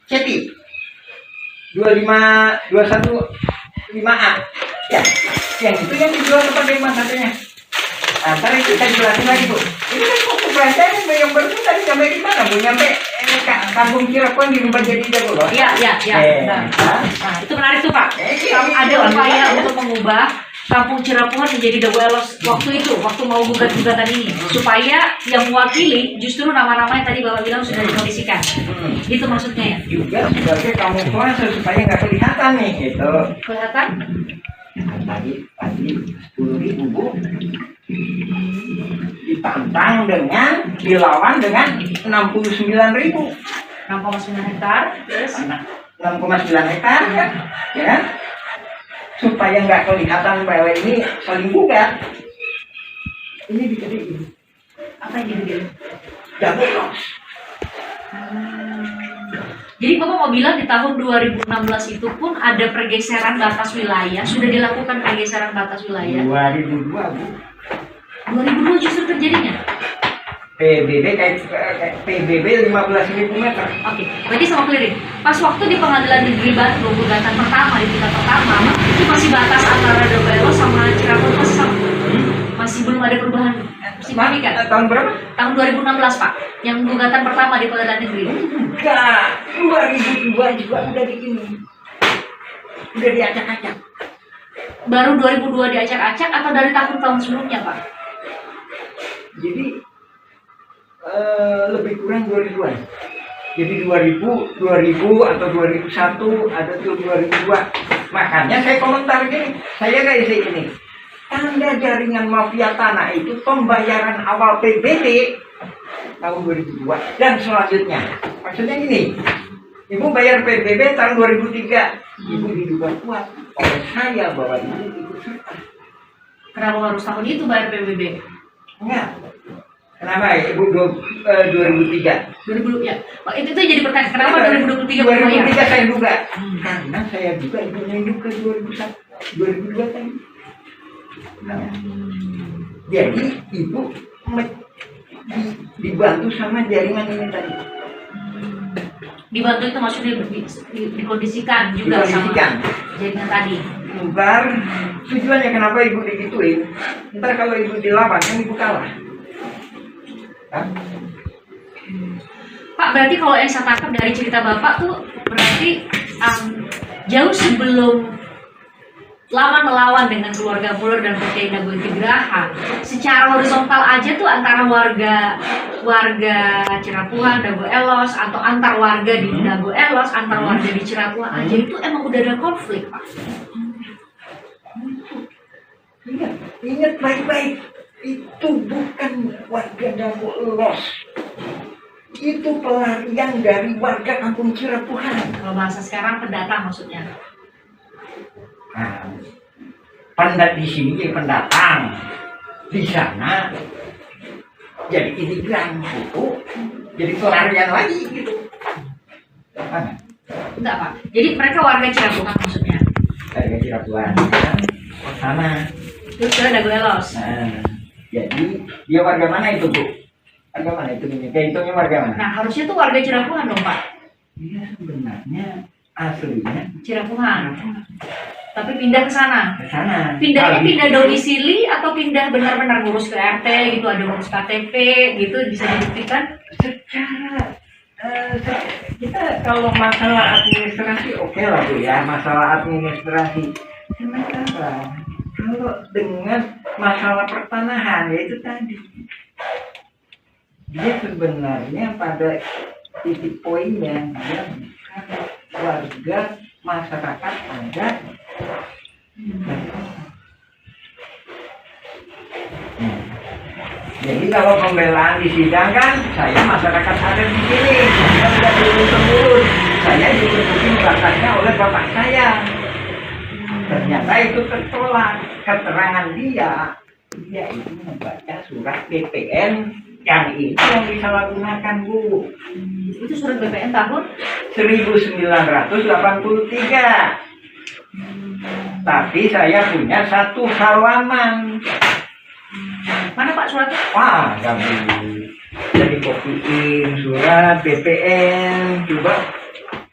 Cepi 215A. Ya, yang itu yang dijual ke Pak Dirman satunya. Ntar itu kita jelasin lagi Bu. Ini kan kok belanjaan yang baru tadi sampai di mana Bu? Nyampe Kampung Cirebon dirubah jadi Dago Elos. Iya. Nah, itu menarik tuh Pak. Ada upaya untuk mengubah Kampung Cirebon menjadi Dago Elos waktu mau gugat-gugatan ini, supaya yang mewakili justru nama-nama yang tadi Bapak bilang sudah dikondisikan. Gitu maksudnya ya? Juga sebagai kamuflase supaya nggak kelihatan nih gitu. Kelihatan? Tadi 10.000 Bu, ditantang dengan dilawan dengan 69.000. 6,9 hektar, terus 6,9 hektar kan, ya kan? Supaya nggak kelihatan bahwa ini saling gugat. Ini digedein. apa yang gitu? Double loss. Jadi Bapak mau bilang di tahun 2016 itu pun ada pergeseran batas wilayah, sudah dilakukan pergeseran batas wilayah. 2002 Bu. 2002 justru terjadinya. PBB kayak PBB 15.000 meter. Oke, berarti sama clearing. Pas waktu di Pengadilan Negeri Bandung gugatan pertama di tingkat pertama itu masih batas antara Dobelos sama Cirebon masih sama. Masih belum ada perubahan signifikan. Tahun berapa? Tahun 2016 Pak, yang gugatan pertama di Pengadilan Negeri. Enggak, 2002 juga udah di ini. Udah diacak-acak. Baru 2002 diacak-acak atau dari tahun-tahun sebelumnya Pak? Jadi lebih kurang 2000-an. Jadi 2000 atau 2001 ada tuh 2002. Makanya saya komentar gini, saya kayak ini. Tanda jaringan mafia tanah itu pembayaran awal PBB tahun 2002 dan selanjutnya. Maksudnya gini, Ibu bayar PBB tahun 2003, Ibu diduga kuat oleh saya bahwa Ibu ikut serta. Kenapa harus tahun itu bayar PBB? Enggak. Kenapa Ibu 2003? 2000 ya. Oh, itu jadi pertanyaan. Kenapa 2023 bayar? 2003 saya duga. Karena saya juga ibunya hidup ke 2001, 2002 tadi. Nah, jadi Ibu dibantu sama jaringan ini tadi. Dibantu itu maksudnya dikondisikan juga Dikondisikan. sama jaringan tadi. Ntar tujuannya kenapa Ibu digituin? Ntar kalau Ibu dilawan kan Ibu kalah. Hah? Pak, berarti kalau yang saya tangkap dari cerita Bapak tuh berarti jauh sebelum Laman melawan dengan keluarga Muller dan PT Dago Intigraha, secara horizontal aja tuh antara warga Cirapuhan, Dago Elos, atau antar warga di Dago Elos, antar warga di Cirapuhan aja itu emang udah ada konflik, Pak. Ingat baik-baik, itu bukan warga Dago Elos. Itu pelarian dari warga kampung Cirapuhan. Kalau bahasa sekarang pendatang maksudnya. Nah, di sini jadi pendatang, di sana jadi imigran gitu, jadi pelarian lagi gitu. Nah, Enggak, Pak. Jadi mereka warga Cirapuhan maksudnya. warga Cirapuhan, kan? Sana. Terus ke Dago Elos. Nah, jadi dia warga mana itu Bu? Warga mana itu? Kayak itunya warga mana? Nah, harusnya tuh warga Cirapuhan dong, Pak. Dia sebenarnya aslinya Cirapuhan. Tapi pindah ke sana. ke sana. Pindahnya pindah domisili atau pindah benar-benar ngurus ke RT gitu, ada ngurus KTP gitu, bisa dibuktikan? Secara kita kalau masalah administrasi oke lah Bu ya, masalah administrasi. Sementara kalau dengan masalah pertanahan yaitu tadi, dia sebenarnya pada titik poinnya dia bukan warga masyarakat ada. Jadi kalau pembelaan disidangkan, saya masyarakat ada di sini, saya tidak diurus-urus, saya diurus bakatnya oleh bapak saya. Ternyata itu tertolak, keterangan dia itu membaca surat BPN yang itu yang disalahgunakan Bu. Itu surat BPN tahun 1983. Tapi saya punya satu halaman. mana Pak suratnya? Wah, nggak boleh. Jadi kopiin surat BPN, coba.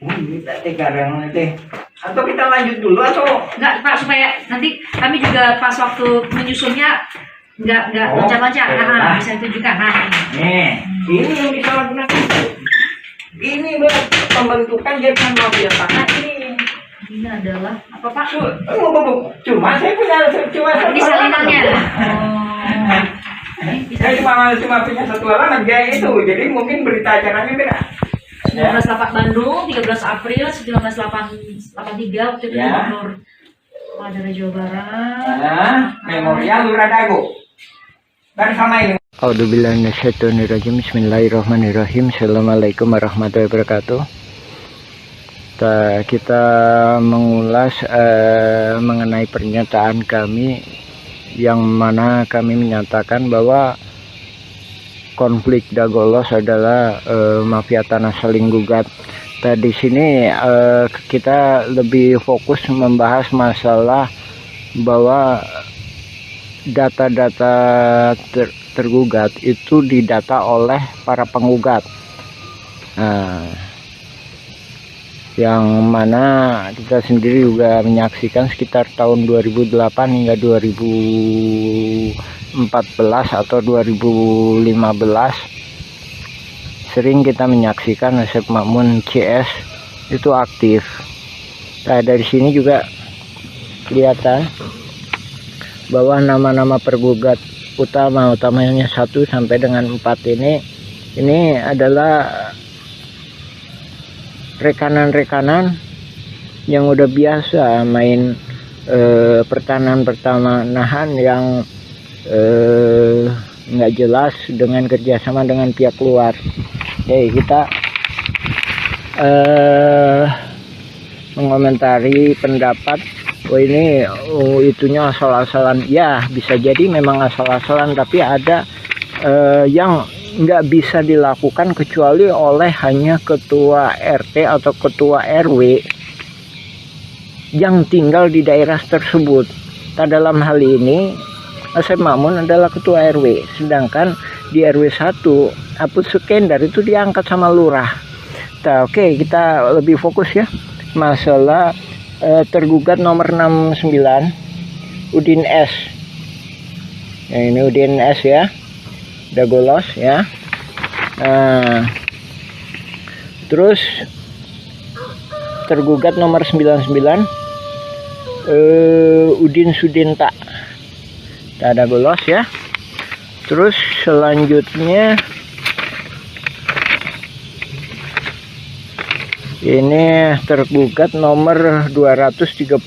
Ini tadi kadang nanti. Atau kita lanjut dulu atau? Enggak Pak, supaya nanti kami juga pas waktu menyusunnya nggak loncat-loncat. Nah, bisa ditunjukkan. Nah, Nih, ini yang disalahgunakan. Ini buat pembentukan jaringan mafia tanah ini. ini adalah apa Pak? Cuma saya punya Ini salinannya. Saya cuma punya satu halaman kayak itu, jadi mungkin berita acaranya beda. 19 Bandung, 13 April 1983 waktu itu Ya. Gubernur Daerah Jawa Barat. Nah, Memorial Lurah Dago. Bersama ini. A'udzubillahiminasyaitonirrajim. Bismillahirrahmanirrahim. Assalamualaikum warahmatullahi wabarakatuh. Kita mengulas mengenai pernyataan kami yang mana kami menyatakan bahwa konflik Dagolos adalah mafia tanah saling gugat. Di sini kita lebih fokus membahas masalah bahwa data-data tergugat itu didata oleh para penggugat. Yang mana kita sendiri juga menyaksikan sekitar tahun 2008 hingga 2014 atau 2015 sering kita menyaksikan Asep Makmun CS itu aktif. Dari sini juga kelihatan bahwa nama-nama pergugat utamanya 1 sampai dengan 4 ini adalah rekanan-rekanan yang udah biasa main pertanahan yang nggak jelas dengan kerjasama dengan pihak luar. Kita mengomentari pendapat ini itunya asal-asalan. Ya, bisa jadi memang asal-asalan, tapi ada yang nggak bisa dilakukan kecuali oleh hanya ketua RT atau ketua RW yang tinggal di daerah tersebut. Dalam hal ini Asep Makmun adalah ketua RW, sedangkan di RW 1 Aput Sukendar itu diangkat sama lurah. Oke, kita lebih fokus ya masalah tergugat nomor 69 Udin S. Ini Udin S ya, Dagolos ya. Terus tergugat nomor 99 Udin Sudenta, Dagolos ya. Terus selanjutnya ini tergugat nomor 232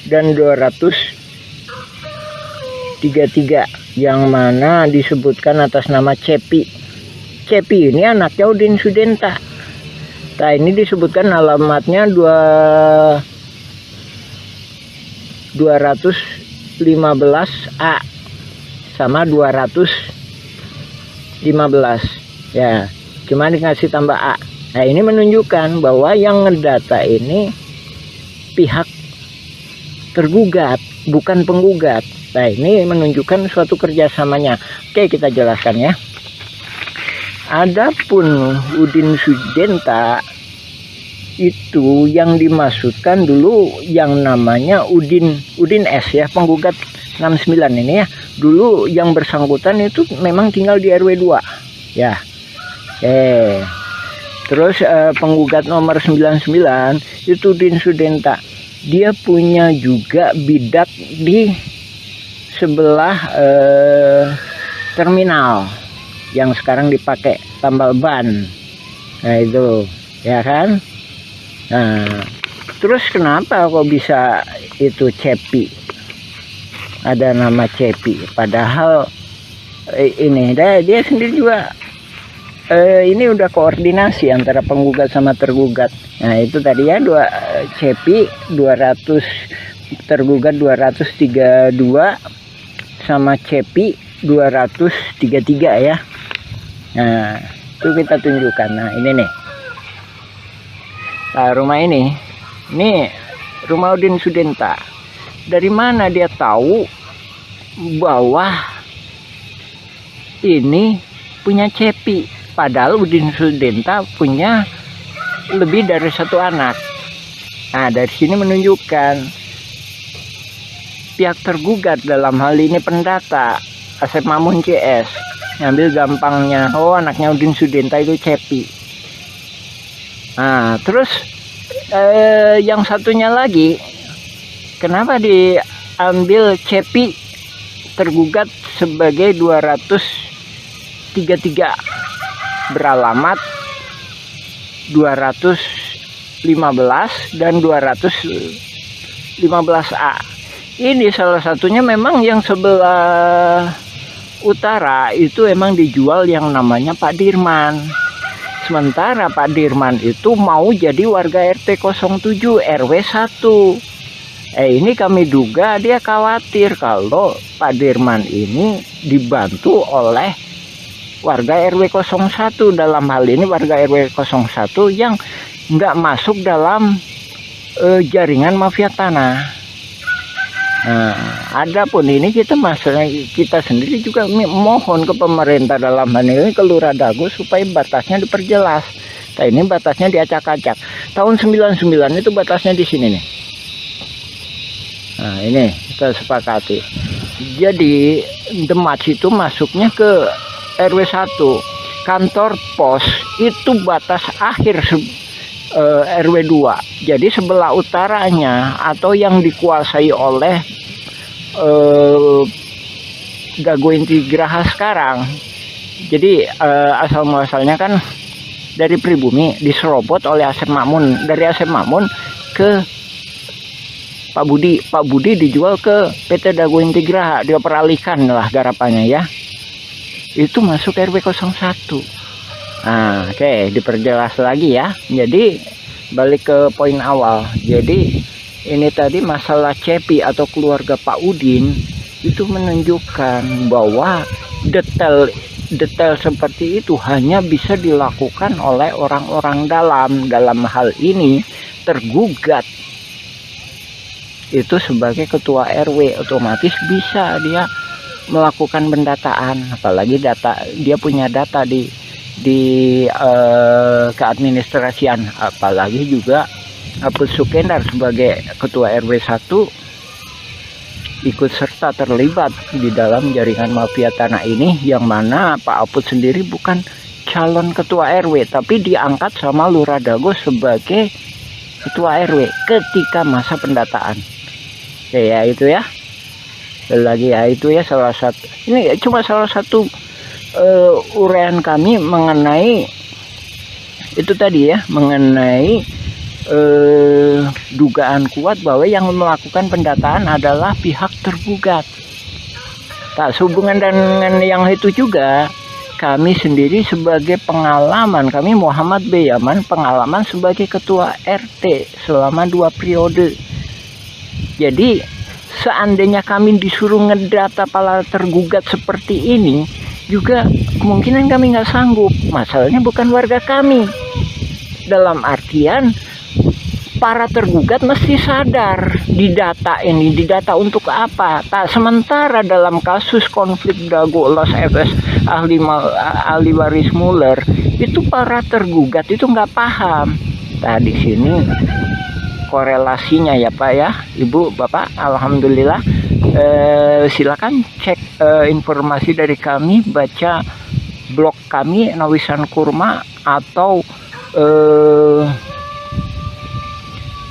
dan 233 yang mana disebutkan atas nama Cepi. Cepi ini anaknya Udin Sudenta. Ini disebutkan alamatnya 215A sama 215 ya, cuma dikasih tambah A. Ini menunjukkan bahwa yang ngedata ini pihak tergugat, bukan penggugat. Ini menunjukkan suatu kerjasamanya. Oke, kita jelaskan ya. Adapun Udin Sudenta itu yang dimaksudkan dulu yang namanya Udin S ya, penggugat 69 ini ya. Dulu yang bersangkutan itu memang tinggal di RW 2 ya. Terus penggugat nomor 99 itu Udin Sudenta. Dia punya juga bidak di sebelah terminal yang sekarang dipakai tambal ban. Itu ya kan. Terus kenapa kok bisa itu Cepi? Ada nama Cepi, padahal ini dia sendiri juga ini udah koordinasi antara penggugat sama tergugat. Itu tadi ya, Cepi 200 tergugat 232 sama Cepi 233 ya. Itu kita tunjukkan. Ini nih. Rumah ini rumah Udin Sudenta. Dari mana dia tahu bahwa ini punya Cepi? Padahal Udin Sudenta punya lebih dari 1 anak. Dari sini menunjukkan pihak tergugat, dalam hal ini pendata Asep Makmun CS, ngambil gampangnya, anaknya Udin Sudenta itu Cepi. Terus yang satunya lagi, kenapa diambil Cepi tergugat sebagai 233 beralamat 215 dan 215 15A. Ini salah satunya memang yang sebelah utara itu emang dijual yang namanya Pak Dirman. Sementara Pak Dirman itu mau jadi warga RT 07 RW 1. Ini kami duga dia khawatir kalau Pak Dirman ini dibantu oleh warga RW 01, dalam hal ini warga RW 01 yang nggak masuk dalam jaringan mafia tanah. Nah, adapun ini kita sendiri juga mohon ke pemerintah, dalam hal ini ke Lurah Dago, supaya batasnya diperjelas. Nah, ini batasnya diacak-acak. Tahun 99 itu batasnya di sini nih. Nah, ini kita sepakati. Jadi Demak itu masuknya ke RW 1. Kantor pos itu batas akhir RW 2. Jadi sebelah utaranya atau yang dikuasai oleh Dago Inti Graha sekarang. Jadi asal muasalnya kan dari pribumi diserobot oleh Asep Makmun. Dari Asep Makmun ke Pak Budi. Pak Budi dijual ke PT Dago Inti Graha, dia peralihkan lah garapannya ya. Itu masuk RW 01. Nah, oke, diperjelas lagi ya. Jadi balik ke poin awal. Jadi ini tadi masalah Cepi atau keluarga Pak Udin itu menunjukkan bahwa detail seperti itu hanya bisa dilakukan oleh orang-orang dalam hal ini tergugat itu sebagai ketua RW, otomatis bisa dia melakukan pendataan, apalagi dia punya data di keadministrasian, apalagi juga Apus Sukendar sebagai ketua RW 1 ikut serta terlibat di dalam jaringan mafia tanah ini, yang mana Pak Apus sendiri bukan calon ketua RW tapi diangkat sama Lurah Dago sebagai ketua RW ketika masa pendataan. Oke ya, itu ya. Lagi ya, itu ya salah satu, ini cuma salah satu uraian kami mengenai itu tadi ya, mengenai dugaan kuat bahwa yang melakukan pendataan adalah pihak tergugat. Tak sehubungan dengan yang itu juga, kami sendiri sebagai pengalaman, kami Muhammad B. Yaman, pengalaman sebagai ketua RT selama 2 periode. Jadi seandainya kami disuruh ngedata para tergugat seperti ini, juga kemungkinan kami nggak sanggup. Masalahnya bukan warga kami. Dalam artian para tergugat mesti sadar didata ini, didata untuk apa. Tak sementara dalam kasus konflik Dago Los FS ahli waris Muller itu para tergugat itu nggak paham. Nah di sini korelasinya ya Pak ya, Ibu, Bapak, alhamdulillah. Silakan cek informasi dari kami, baca blog kami Nawisan Kurma atau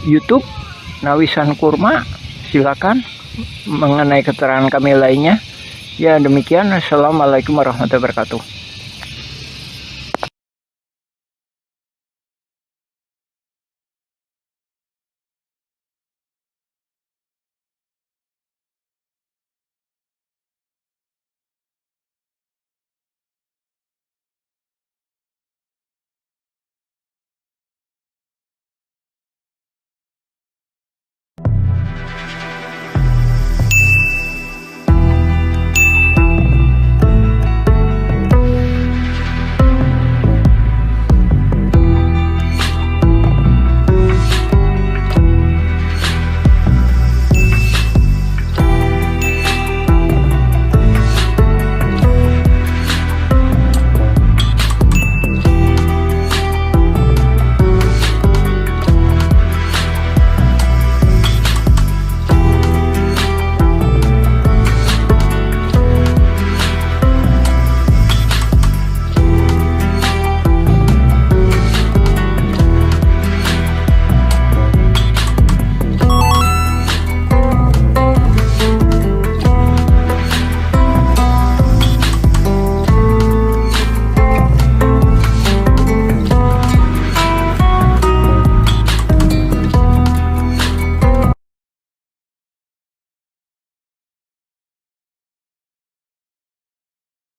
YouTube Nawisan Kurma, silakan mengenai keterangan kami lainnya. Ya demikian, assalamualaikum warahmatullahi wabarakatuh.